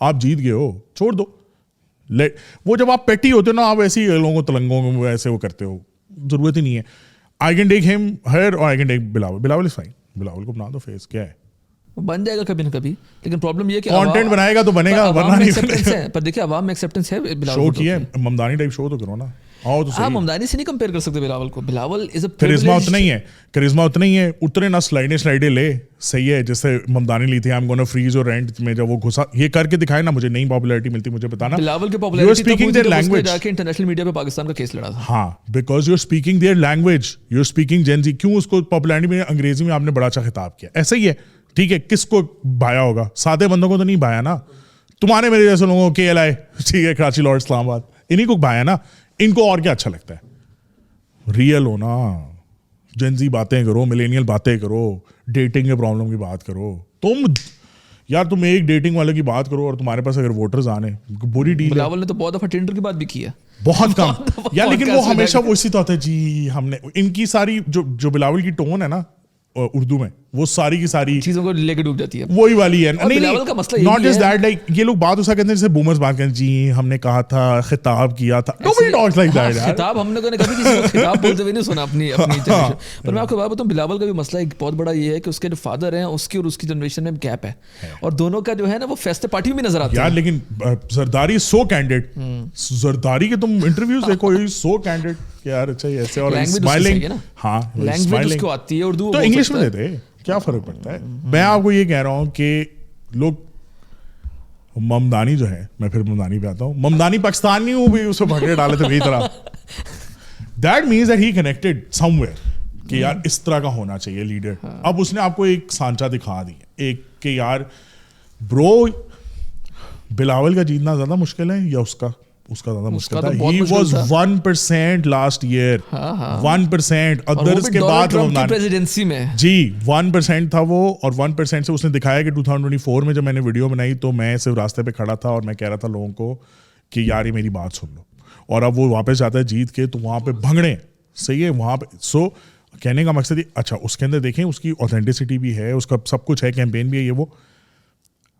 آپ جیت گئے ہو, چھوڑ دو. وہ جب آپ پیٹی ہوتے ہو نا, آپ ایسے ہی لوگوں کو تلنگوں میں ایسے وہ کرتے ہو, ضرورت ہی نہیں ہے. آئی کین ٹیک ہم ہر اور I can take Bilawal. Bilawal is fine, Bilawal کو بنا دو فیس, کیا ہے, بن جائے گا کبھی نہ کبھی. لیکن پرابلم یہ کہ کانٹینٹ بنائے گا تو بنے گا, ورنہ نہیں. پر دیکھیں عوام میں ایکسیپٹنس ہے. شو کیا ہے, ممدانی ٹائپ شو تو کرو نا. آپ ممدانی سے نہیں کمپیئر کر سکتے بلاول کو. بلاول از اے کرزما اتنا ہی ہے, کرزما اتنا ہی ہے, اتنے نہ سلائڈیں لے, صحیح ہے, جیسے ممدانی لی تھی آئی ایم گونا فریز اور رینٹ میں, جب وہ گھسا یہ کر کے دکھائے نا, مجھے نئی پاپولیرٹی ملتی, مجھے بتانا. بلاول کی پاپولیرٹی اسپیکنگ دیئر لینگویج جا کے انٹرنیشنل میڈیا پہ پاکستان کا کیس لڑا تھا. ہاں, because you are speaking their language, you are speaking Gen Z. کیوں اس کو پاپولیرٹی میں انگریزی میں آپ نے بڑا اچھا خطاب کیا, ایسا ہی ہے, ٹھیک ہے. کس کو بھایا ہوگا, سادے بندوں کو تو نہیں بھایا نا, تمہارے میرے جیسے لوگوں کو KLI, ٹھیک ہے, کراچی لارڈ اسلام آباد, انہیں کو بھایا نا. ان کو اور کیا اچھا لگتا ہے, ریئل ہونا, جنزی باتیں کرو, ملینیل باتیں کرو, ڈیٹنگ کے پرابلم کی بات کرو. تم ایک ڈیٹنگ والے کی بات کرو اور تمہارے پاس اگر ووٹرز آنے, بری ڈیل. بلاول نے تو بہت دفعہ ٹینڈر کی بات بھی کی ہے, بہت کم یار, لیکن وہ ہمیشہ وہ اسی تو ہوتا ہے جی. ہم نے ان کی ساری جو بلاول کی ٹون ہے نا اردو میں, وہ ساری کی ساری چیزوں کو لے کے ڈوب جاتی ہے, وہی والی ہے. بلاول کا مسئلہ ناٹ جسٹ دیٹ, لائک یہ لوگ بات اسا کہتے ہیں جیسے بومرز بات کرتے ہیں, جی ہم نے کہا تھا, خطاب کیا تھا. Nobody talks like that. خطاب ہم نے کبھی کسی کو خطاب بولتے ہوئے نہیں سنا اپنی جنریشن. پر میں آپ کو بات بتاؤں, بلاول کا بھی مسئلہ ایک بہت بڑا یہ ہے کہ اس کے جو فادر ہیں اس کی اور اس کی جنریشن میں گیپ ہے, اور دونوں کا جو ہے نا وہ فیسٹے پارٹی میں نظر آتا ہے. یار لیکن زرداری سو کینڈیڈ, زرداری کے تم انٹرویوز دیکھو, سو کینڈیڈ کہ یار اچھا ایسے, اور اسمائلنگ. ہاں, لینگویج اس کو آتی ہے اردو, تو انگلش میں دیتے, کیا فرق پڑتا ہے. میں آپ کو یہ کہہ رہا ہوں کہ لوگ ممدانی جو ہے, میں پھر ممدانی پہ آتا ہوں, ممدانی پاکستانی ہوں بھی اس کو بھگڑے ڈالے تھے طرح. That means that he connected some where کہ یار اس طرح کا ہونا چاہیے لیڈر. اب اس نے آپ کو ایک سانچہ دکھا دی ایک کہ یار برو, بلاول کا جیتنا زیادہ مشکل ہے یا اس کا زیادہ مشکل تھا. He was 1% last year, 1%. ادرس کے بعد پریزیڈنسی میں جی 1% تھا وہ, اور 1% سے اس نے دکھایا کہ 2024 میں جب میں نے ویڈیو بنائی تو میں صرف راستے پہ کھڑا تھا اور میں کہہ رہا تھا لوگوں کو کہ یار یہ میری بات سن لو. اور اب وہ واپس جاتا ہے جیت کے, تو وہاں پہ بھنگڑے, صحیح ہے وہاں پہ. سو کہنے کا مقصد یہ, اچھا اس کے اندر دیکھیں اس کی اوتھینٹسٹی بھی ہے, اس کا سب کچھ ہے, کیمپین بھی ہے, یہ وہ.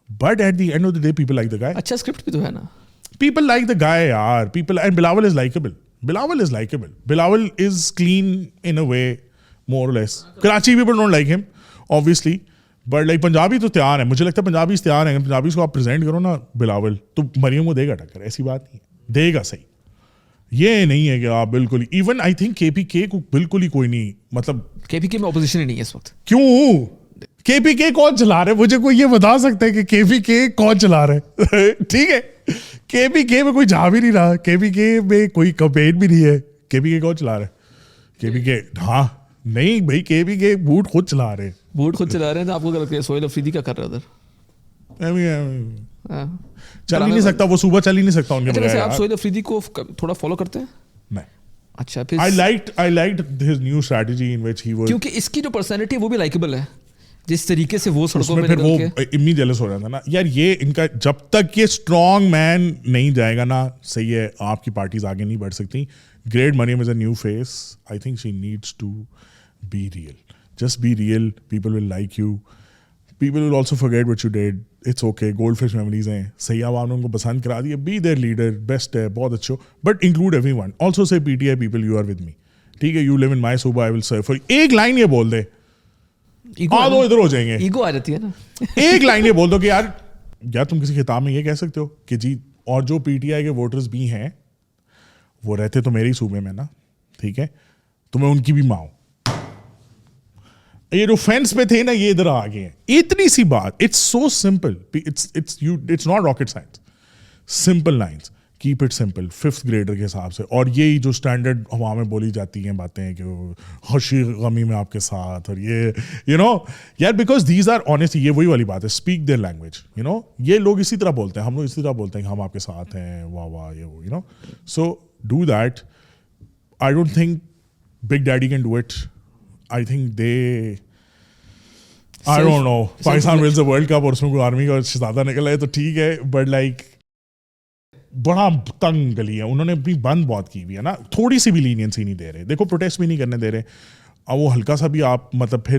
But at the end of the day people like the guy. اچھا اسکرپٹ بھی تو ہے نا, people like the guy yaar, people, and Bilawal is likable. Bilawal is clean in a way, more or less. Karachi people don't like him obviously, but like Punjabi تو تیار ہیں, مجھے لگتا ہے پنجابی تیار ہیں. پنجابی کو آپ پریزنٹ کرو نا بلاول, تو مریم کو دے گا ٹکر, ایسی بات نہیں ہے, دے گا صحیح. یہ نہیں ہے کہ آپ بالکل, ایون آئی تھنک KPK کو بالکل ہی کوئی نہیں, مطلب KPK میں اپوزیشن ہی نہیں ہے اس وقت. کیوں KPK کون چلا رہے, مجھے کوئی یہ بتا سکتا ہے کہ KPK کون چلا رہے. ٹھیک ہے, KPK میں کوئی جا بھی نہیں رہا, KPK میں کوئی کمپین بھی نہیں ہے. KPK کون چلا رہے ہیں, KPK, ہاں نہیں بھائی, KPK بوٹ خود چلا رہے ہیں. تو آپ کو کیا لگتا ہے سہیل افریدی کیا کر رہا ادھر, چل ہی نہیں سکتا وہ, صوبہ چل ہی نہیں سکتا ان کے بغیر. آپ سہیل افریدی کو تھوڑا فالو کرتے ہیں؟ نہیں. اچھا, پھر I liked his new strategy in which he was, کیونکہ اس کی جو پرسنالٹی ہے وہ بھی لائکیبل ہے, جس طریقے سے وہ سڑکوں پہ وہ امی جیلس ہو رہا تھا نا یار. یہ ان کا جب تک یہ اسٹرانگ مین نہیں جائے گا نا, صحیح ہے, آپ کی پارٹیز آگے نہیں بڑھ سکتی. Great Maryam is a new face. I think she needs to be real, just be real. People will like you, people will also forget what you did. It's okay, goldfish memories ہیں, صحیح عوام نے ان کو پسند کرا دیا. بی دیئر لیڈر, بیسٹ ہے, بہت اچھا, but include everyone. Also سے PTI people, you are with me, ٹھیک ہے, یو لیو ان مائی صوبہ, آئی ول سرو فار. ایک لائن یہ بول دے, دو ادھر ہو جائیں گے. ایگو آ جاتی ہے نا. ایک لائن یہ بول دو کہ یار تم کسی خطاب میں یہ کہہ سکتے ہو کہ جی, اور جو PTI کے ووٹرز بھی ہیں وہ رہتے تو میرے ہی صوبے میں نا, ٹھیک ہے, تو میں ان کی بھی ماں ہوں. یہ جو فینس پہ تھے نا, یہ ادھر آ گئے ہیں. اتنی سی بات, it's so simple, it's not rocket science, simple lines. Keep it simple, 5th grader کے حساب سے. اور یہی جو اسٹینڈرڈ ہوا میں بولی جاتی ہیں باتیں کہ خوشی غمی میں آپ کے ساتھ, اور یہ یو نو یار, بیکاز دیز آر آنیسٹ, یہ وہی والی بات ہے, speak their language. You know یہ لوگ اسی طرح بولتے ہیں, ہم لوگ اسی طرح بولتے ہیں کہ ہم آپ کے ساتھ ہیں, واہ واہ, یہ وہ, you know. So do that. I don't think big daddy can do it. I think they, I don't know, Pakistan wins the world cup اور اس میں کوئی آرمی کا زیادہ نکل آئے تو ٹھیک ہے, بٹ لائک بڑا تنگ گلی ہے. انہوں نے اپنی بند بہت کی ہوئی ہے نا, تھوڑی سی بھی لینینسی نہیں دے رہے. دیکھو پروٹیسٹ بھی نہیں کرنے دے رہے. اب وہ ہلکا سا بھی آپ مطلب پھر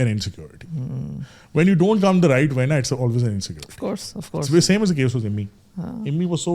an insecurity. When you don't come the right way, it's always an insecurity. Of course. It's the same as the case with Immi. Immi was so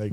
Like,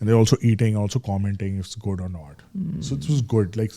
And they're also eating, also commenting if it's good or not. So this was good, like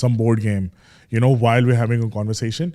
some board game, while we're having a conversation.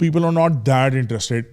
people are not that interested.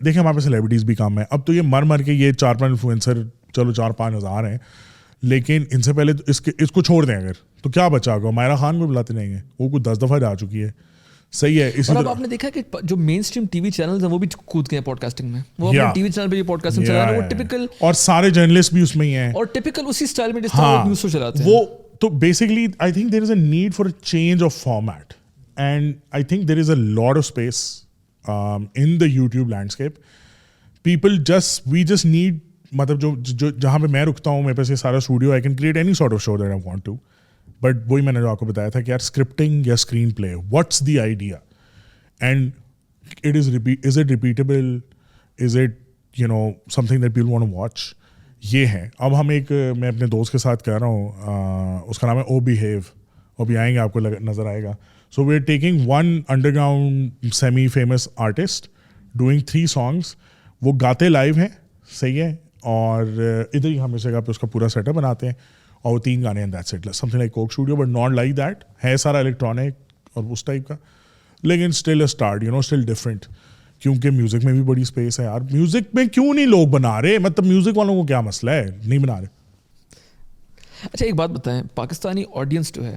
دیکھیں ہمارے پاس سیلیبریٹیز بھی کم ہیں. اب تو یہ مر کے یہ 4-5 انفلوئنسر چلو 4-5 ہزار ہیں, لیکن ان سے پہلے تو اس کو چھوڑ دیں اگر تو کیا بچا گا. مائرہ خان کو بلاتے نہیں ہیں, وہ کچھ 10 دفعہ جا چکی ہے. صحیح ہے. اسی طرح آپ نے دیکھا کہ جو مین اسٹریم ٹی وی چینلز ہیں وہ بھی کود گئے ہیں پوڈ کاسٹنگ میں. وہ اپنے ٹی وی چینل پہ یہ پوڈ کاسٹنگ چلا رہے ہیں, وہ ٹپیکل, اور سارے جرنلسٹ بھی اس میں ہی ہیں, اور ٹپیکل اسی اسٹائل میں جس طرح نیوز شو چلاتے ہیں. وہ تو basically I think there is a need for a change of format, and I think there is a lot of space in the YouTube landscape. People we just need, مطلب جو جہاں پہ میں رکتا ہوں, میرے پاس یہ سارا studio, I can create any sort of show that I want to. But وہی میں نے جو آپ کو بتایا تھا کہ یار اسکرپٹنگ یا screen play, what's the idea, and is it repeatable, is it something that people want to watch. یہ ہے. اب ہم میں اپنے دوست کے ساتھ کہہ رہا ہوں, اس کا نام ہے او بیہیو, وہ بھی آئیں گے, آپ کو نظر آئے گا. So we are taking one underground semi famous artist doing 3 songs. وہ گاتے لائیو ہیں, صحیح ہے, اور ادھر ہی ہم اس جگہ پہ اس کا پورا سیٹ اپ بناتے ہیں, اور وہ 3 گانے ہیں, that's it, something like Coke Studio, but not like that. ہے سارا الیکٹرانک اور اس ٹائپ کا, لیکن still a start, still different, کیونکہ میوزک میں بھی بڑی اسپیس ہے یار. میوزک میں کیوں نہیں لوگ بنا رہے, مطلب میوزک والوں کو کیا مسئلہ ہے, نہیں بنا رہے. اچھا ایک بات بتائیں, پاکستانی آڈینس جو ہے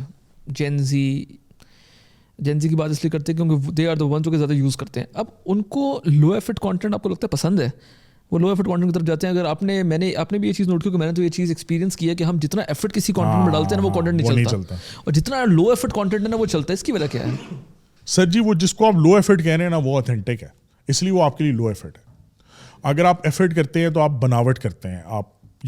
جین زی کی بات اس لیے کرتے ہیں کیونکہ دے آر دا ونس جو کہ زیادہ یوز کرتے ہیں. اب ان کو لو ایفرٹ کانٹینٹ آپ کو لگتا ہے پسند ہے, وہ لو ایفرٹ کانٹینٹ کی طرف جاتے ہیں. اگر آپ نے بھی یہ چیز نوٹ کی کہ میں نے تو یہ چیز ایکسپیرینس کی ہے کہ ہم جتنا ایفرٹ کسی کانٹینٹ میں ڈالتے ہیں نا وہ کانٹینٹ نہیں چلتا, اور جتنا لو ایفرٹ کانٹینٹ ہے نا وہ چلتا ہے. اس کی وجہ کیا ہے سر جی؟ وہ جس کو آپ لو ایفرٹ کہہ رہے ہیں نا وہ اوتھینٹک ہے, اس لیے وہ آپ کے لیے لو ایفرٹ ہے. اگر آپ ایفرٹ کرتے ہیں تو آپ بناوٹ کرتے ہیں, آپ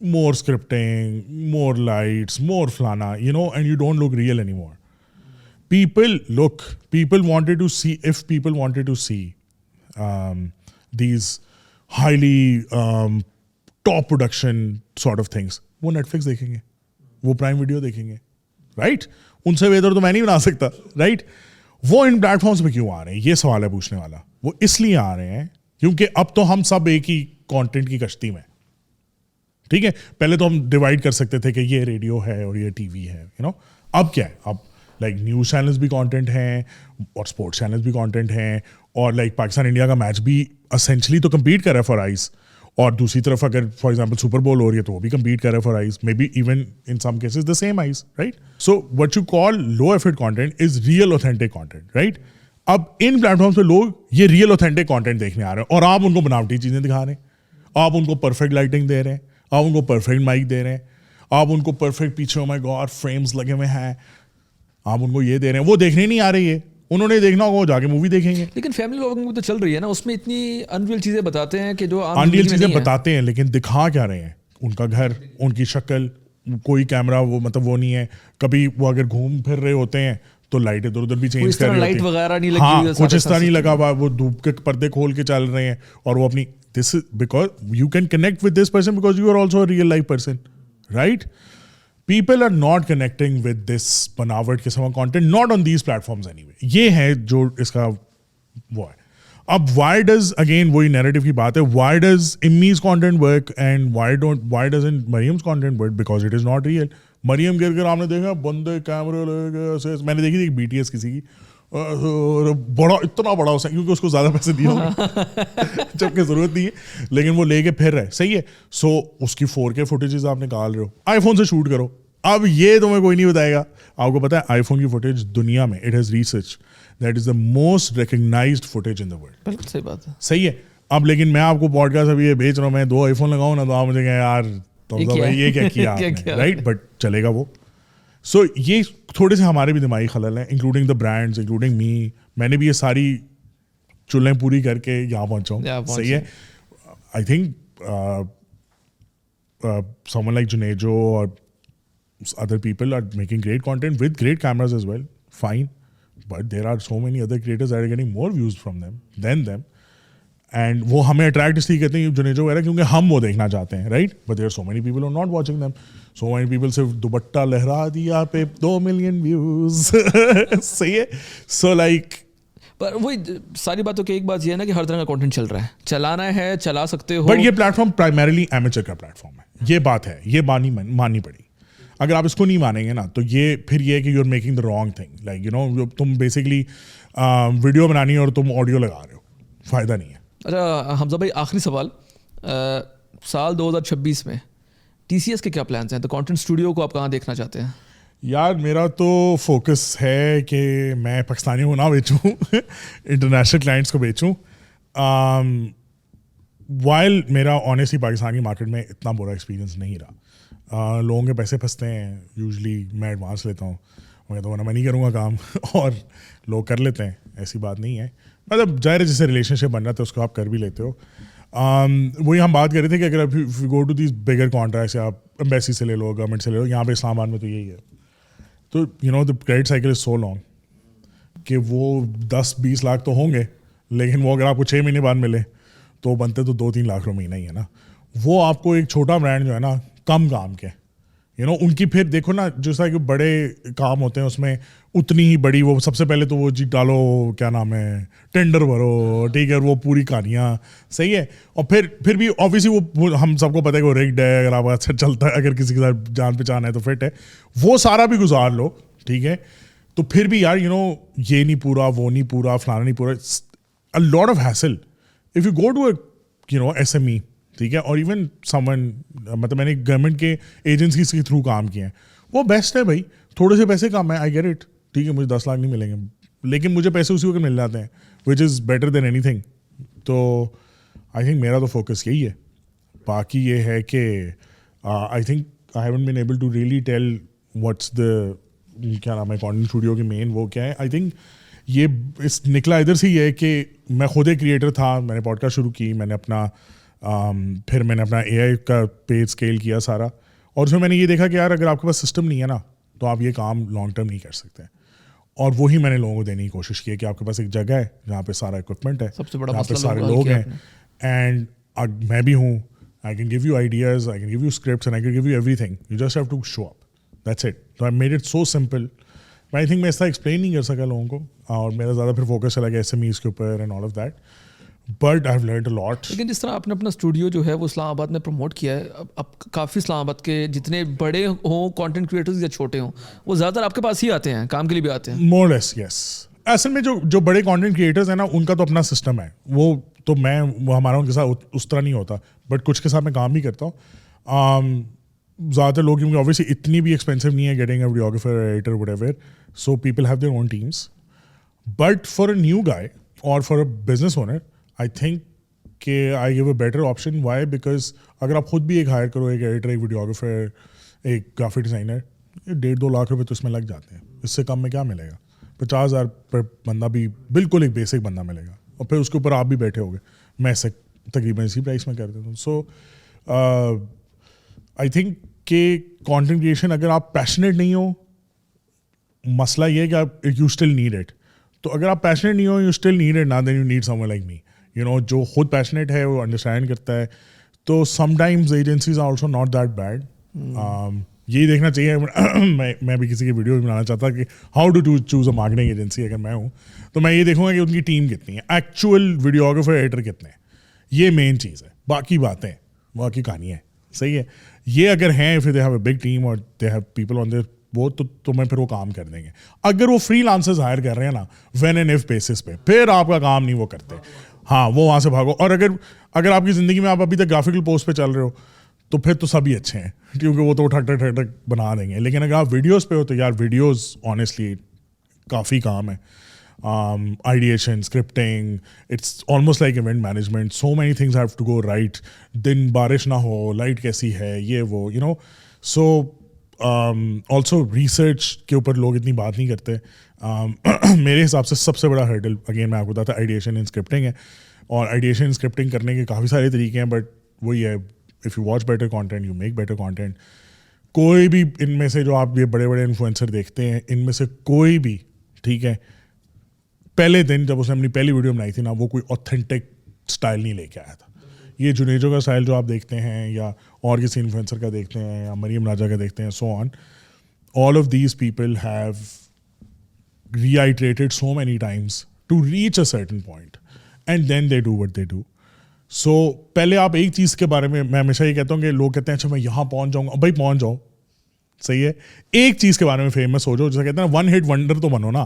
مور اسکرپٹنگ, مور لائٹس, مور فلانا, and you don't look real anymore. People wanted to see, if people wanted to see these highly top production sort of things, وہ Netflix دیکھیں گے, وہ پرائم ویڈیو دیکھیں گے, رائٹ. ان سے بہتر تو میں نہیں بنا سکتا, رائٹ. وہ ان پلیٹ فارمس پہ کیوں آ رہے ہیں, یہ سوال ہے پوچھنے والا. وہ اس لیے آ رہے ہیں کیونکہ اب تو ہم سب ایک ہی کانٹینٹ کی کشتی میں, ٹھیک ہے. پہلے تو ہم ڈیوائڈ کر سکتے تھے کہ یہ ریڈیو ہے اور یہ ٹی وی ہے, اب کیا ہے, اب لائک نیوز چینلز بھی کانٹینٹ ہیں اور اسپورٹس چینلز بھی کانٹینٹ ہیں, اور لائک پاکستان انڈیا کا میچ بھی اسینچلی تو کمپیٹ کر رہا ہے فار آئیز, اور دوسری طرف اگر فار ایگزامپل سپر بول ہو رہی ہے تو وہ بھی کمپیٹ کر رہا ہے for eyes, maybe even in some cases the same eyes, right. So what you call low effort content is real authentic content, right. اب ان پلیٹ فارمس پہ لوگ یہ ریئل اوتھینٹک کانٹینٹ دیکھنے آ رہے ہیں, اور آپ ان کو بناوٹی چیزیں دکھا رہے ہیں, آپ ان کو پرفیکٹ لائٹنگ دے رہے ہیں, آپ ان کو پرفیکٹ مائک دے رہے ہیں, آپ ان کو پرفیکٹ پیچھے او مائی گاڈ فریمز لگے ہوئے ہیں, آپ ان کو یہ دے رہے ہیں. وہ دیکھنے نہیں آ رہی ہے, انہوں نے دیکھنا ہوگا وہ جا کے مووی دیکھیں گے. لیکن فیملی لاگنگ بھی تو چل رہی ہے نا, اس میں اتنی انریل چیزیں بتاتے ہیں کہ جو انریل چیزیں بتاتے ہیں, لیکن دکھا کیا رہے ہیں, ان کا گھر, ان کی شکل, کوئی کیمرہ وہ مطلب وہ نہیں ہے. کبھی وہ اگر گھوم پھر رہے ہوتے ہیں تو لائٹ ادھر ادھر بھی چینج کر رہی ہوتی ہیں, ہاں کچھ اس طرح نہیں لگا ہوا, وہ دھوپ کے پردے کھول کے چل رہے ہیں, اور وہ اپنی this because you can connect with this person because you are also a real life person, right. People are not connecting with this بناوٹ قسم کا content, not on these platforms anyway. یہ ہے جو اس کا وہ ہے. اب why does, again وہی narrative کی بات ہے, why does Immi's content work and why doesn't Mariam's content work? Because it is not real. مریم گر کر آپ نے دیکھا بندے کیمرے لے کے, میں نے دیکھی تھی بی ٹی ایس کسی کی, بڑا اتنا بڑا اس نے, کیونکہ اس کو زیادہ پیسے دیے ہوں جبکہ ضرورت نہیں ہے, لیکن وہ لے کے پھر رہے, صحیح ہے. سو اس کی 4K فوٹیجز آپ نکال رہے ہو, آئی فون سے شوٹ کرو. اب یہ تمہیں کوئی نہیں بتائے گا, آپ کو پتا ہے آئی فون کی فوٹیج دنیا میں it has research that is the most recognised footage in the world. بالکل صحیح بات ہے, صحیح ہے. اب لیکن میں آپ کو پوڈ کاسٹ ابھی یہ بیچ رہا ہوں, میں 2 آئی فون لگاؤں نا تو آپ مجھے کہیں یار یہ کیا کیا آپ نے, رائٹ, بٹ چلے گا وہ. سو یہ تھوڑے سے ہمارے بھی دماغی خلل ہیں, including the brands, including me. میں نے بھی یہ ساری چلیں پوری کر کے یہاں پہنچا ہوں, صحیح ہے. I think someone like Junejo or other people are making great content with great cameras as well, fine, but there are so many other creators that are getting more views from them than them, and وہ ہمیں اٹریکٹ اس لیے کہتے ہیں جنیجو وغیرہ کیونکہ ہم وہ دیکھنا چاہتے ہیں, right. But there are so many people who not watching them, so many people صرف دوپٹہ لہرا دیا پہ 2 ملین ویوز, صحیح ہے. سو لائک پر وہی ساری باتوں کی ایک بات یہ ہے نا کہ ہر طرح کا کانٹینٹ چل رہا ہے, چلانا ہے چلا سکتے ہو, بٹ یہ پلیٹ فارم پرائمریلی ایمیچر کا پلیٹ فارم ہے, یہ بات ہے, یہ ماننی پڑی. اگر آپ اس کو نہیں مانیں گے نا تو یہ پھر یہ ہے کہ you are making the wrong thing, like تم بیسکلی ویڈیو بنانی ہے اور تم آڈیو لگا رہے ہو, فائدہ نہیں ہے. اچھا حمزہ بھائی آخری سوال, سال 2026 میں TCS کے کیا پلانس ہیں؟ تو کانٹینٹ اسٹوڈیو کو آپ کہاں دیکھنا چاہتے ہیں؟ یار میرا تو فوکس ہے کہ میں پاکستانیوں کو نہ بیچوں, انٹرنیشنل کلائنٹس کو بیچوں. وائل میرا آنیسٹلی پاکستانی مارکیٹ میں اتنا برا ایکسپیرینس نہیں رہا. لوگوں کے پیسے پھنستے ہیں, یوزلی میں ایڈوانس لیتا ہوں, میں کہتا ہوں میں نہیں کروں گا کام, اور لوگ کر لیتے ہیں, ایسی بات نہیں ہے. مطلب ظاہر جیسے ریلیشن شپ بن رہا تھا اس کو آپ کر بھی لیتے ہو. وہی ہم بات کر رہے تھے کہ اگر آپ go to these bigger contracts, آپ ایمبیسی سے لے لو, گورنمنٹ سے لے لو, یہاں پہ اسلام آباد میں تو یہی ہے. تو the credit cycle is so long کہ وہ 10-20 لاکھ تو ہوں گے, لیکن وہ اگر آپ کو 6 مہینے بعد ملے تو بنتے تو 2-3 لاکھ روپے مہینہ ہی ہے نا. وہ آپ کو ایک چھوٹا برانڈ جو ہے نا کم کام کے, ان کی پھر دیکھو نا جیسا کہ بڑے کام ہوتے ہیں اس میں اتنی ہی بڑی, وہ سب سے پہلے تو وہ جی ڈالو کیا نام ہے ٹینڈر بھرو, ٹھیک ہے, وہ پوری کہانیاں صحیح ہے. اور پھر بھی اوبیسلی وہ ہم سب کو پتہ ہے کہ وہ ریگڈ ہے, اگر آپ اچھا چلتا ہے, اگر کسی کے ساتھ جان پہچان ہے تو فٹ ہے, وہ سارا بھی گزار لو, ٹھیک ہے. تو پھر بھی یار یہ نہیں پورا, وہ نہیں پورا, فلانا نہیں پورا, a lot of hassle. If you go to a SME, ٹھیک ہے, اور ایون سمن, مطلب میں نے گورنمنٹ کے ایجنسیز کے تھرو کام کیا ہے, وہ بیسٹ ہے بھائی, تھوڑے سے پیسے کم ہے, آئی گیٹ اٹ, ٹھیک ہے, مجھے 10 لاکھ نہیں ملیں گے, لیکن مجھے پیسے اسی وقت مل جاتے ہیں, which is better than anything. تو آئی تھنک میرا تو فوکس یہی ہے. باقی یہ ہے کہ I think I haven't been able to really tell what's the کیا نام ہے کانٹینٹ اسٹوڈیو کی مین وہ کیا ہے. آئی تھنک یہ نکلا ادھر سے, یہ ہے کہ میں خود ایک کریٹر تھا, میں نے پوڈ کاسٹ شروع کی, میں نے اپنا پھر میں نے اپنا AI کا پیج اسکیل کیا سارا, اور اس میں نے یہ دیکھا کہ یار اگر آپ کے پاس سسٹم نہیں ہے نا تو آپ یہ کام لانگ ٹرم نہیں کر سکتے. اور وہی میں نے لوگوں کو دینے کی کوشش کی کہ آپ کے پاس ایک جگہ ہے جہاں پہ سارا اکوپمنٹ ہے, جہاں پہ سارے لوگ ہیں, اینڈ میں بھی ہوں, I can give you ideas, I can give you scripts, and I can give you everything, you just have to show up, that's it. تو I made it so simple. I think میں ایسا ایکسپلین نہیں کر سکا لوگوں کو, اور میرا زیادہ پھر فوکس چلا گیا SMEs کے اوپر and all of that. But I have learned a lot. لیکن جس طرح آپ نے اپنا اسٹوڈیو جو ہے وہ اسلام آباد میں پروموٹ کیا ہے, اب کافی اسلام آباد کے جتنے بڑے ہوں کانٹینٹ کریٹرز یا چھوٹے ہوں, وہ زیادہ تر آپ کے پاس ہی آتے ہیں, کام کے لیے بھی آتے ہیں. مور لیس یس. اصل میں جو بڑے کانٹینٹ کریٹرز ہیں نا, ان کا تو اپنا سسٹم ہے, وہ تو وہ ہمارا ان کے ساتھ اس طرح نہیں ہوتا, بٹ کچھ کے ساتھ میں کام بھی کرتا ہوں. زیادہ تر لوگ کیونکہ اوبیسلی اتنی بھی ایکسپینسو نہیں ہے getting a videographer, editor, whatever, so people have their own teams. But for a new guy اور for a business owner I think کہ I give a better option. Why? Because اگر آپ خود بھی ایک ہائر کرو, ایک ایڈیٹر, ایک ویڈیوگرافر, ایک گرافک ڈیزائنر, 1.5-2 لاکھ روپے تو اس میں لگ جاتے ہیں. اس سے کم میں کیا ملے گا؟ 50,000 پر بندہ بھی بالکل ایک بیسک بندہ ملے گا, اور پھر اس کے اوپر آپ بھی بیٹھے ہو گے. میں ایسے تقریباً اسی پرائس میں کر دیتا ہوں. سو آئی تھنک کہ کانٹینٹ کریشن اگر آپ پیشنیٹ نہیں ہو, مسئلہ یہ ہے کہ آپ یو اسٹل نیڈ اٹ. تو اگر آپ پیشنیٹ نہیں ہو, یو اسٹل نیڈ اٹ, نا then you need someone like me, جو خود پیشنیٹ ہے, وہ انڈرسٹینڈ کرتا ہے. تو sometimes agencies are also not that bad. یہی دیکھنا چاہیے. میں بھی کسی کی ویڈیو بنانا چاہتا کہ how to choose a marketing agency. اگر میں ہوں تو میں یہ دیکھوں گا کہ ان کی ٹیم کتنی ہے, ایکچوئل ویڈیوگرافر, ایڈیٹر کتنے ہیں, یہ مین چیز ہے. باقی باتیں باقی کہانی ہے, صحیح ہے. یہ اگر ہیں پھر they have a big team اور they have people on there وہ, تو تمہیں پھر وہ کام کر دیں گے. اگر وہ فری لانسرز ہائر کر رہے ہیں نا وین اینڈ ایف بیسس پہ, پھر آپ کا کام نہیں وہ کرتے. ہاں, وہ وہاں سے بھاگو. اور اگر آپ کی زندگی میں آپ ابھی تک گرافیکل پوسٹ پہ چل رہے ہو تو پھر تو سبھی اچھے ہیں, کیونکہ وہ تو ٹھک ٹھک ٹھک بنا دیں گے. لیکن اگر آپ ویڈیوز پہ ہو تو یار ویڈیوز آنیسٹلی کافی کام ہے. Ideation, scripting, it's almost like event management. So many things have to go right. دن بارش نہ ہو, لائٹ کیسی ہے, یہ وہ, So also research کے اوپر لوگ اتنی بات نہیں کرتے. میرے حساب سے سب سے بڑا ہرڈل اگین میں آپ کو بتاتا آئیڈیشن اینڈ اسکرپٹنگ ہے. اور آئیڈیشن اینڈ اسکرپٹنگ کرنے کے کافی سارے طریقے ہیں, بٹ وہی ہے, if you watch better content you make better content. کوئی بھی ان میں سے جو آپ یہ بڑے بڑے انفلوئنسر دیکھتے ہیں, ان میں سے کوئی بھی, ٹھیک ہے, پہلے دن جب اس نے اپنی پہلی ویڈیو بنائی تھی نا, وہ کوئی اوتھینٹک اسٹائل نہیں لے کے آیا تھا. یہ جنیجو کا اسٹائل جو آپ دیکھتے ہیں, یا اور کسی انفلوئنسر کا دیکھتے ہیں, یا مریم راجا کا دیکھتے ہیں, سو آن, all of these people have reiterated so many times to reach a certain point and then they do what they do. So پہلے آپ ایک چیز کے بارے میں ہمیشہ یہ کہتا ہوں کہ لوگ کہتے ہیں اچھا میں یہاں پہنچ جاؤں گا. بھائی پہنچ جاؤ, صحیح ہے, ایک چیز کے بارے میں فیمس ہو جاؤ. جیسے کہتے ہیں نا ون ہٹ ونڈر تو بنو نا.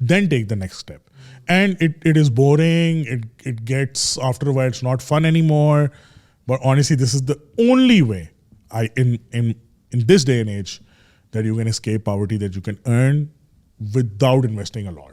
then take the next step. And it is boring, it gets, after a while it's not fun anymore. But honestly, this is the only way in this day and age that you can escape poverty, that you can earn without investing a lot,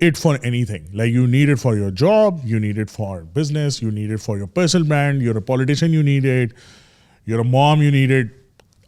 it for anything. Like you need it for your job, you need it for business, you need it for your personal brand, you're a politician, you need it, you're a mom, you need it.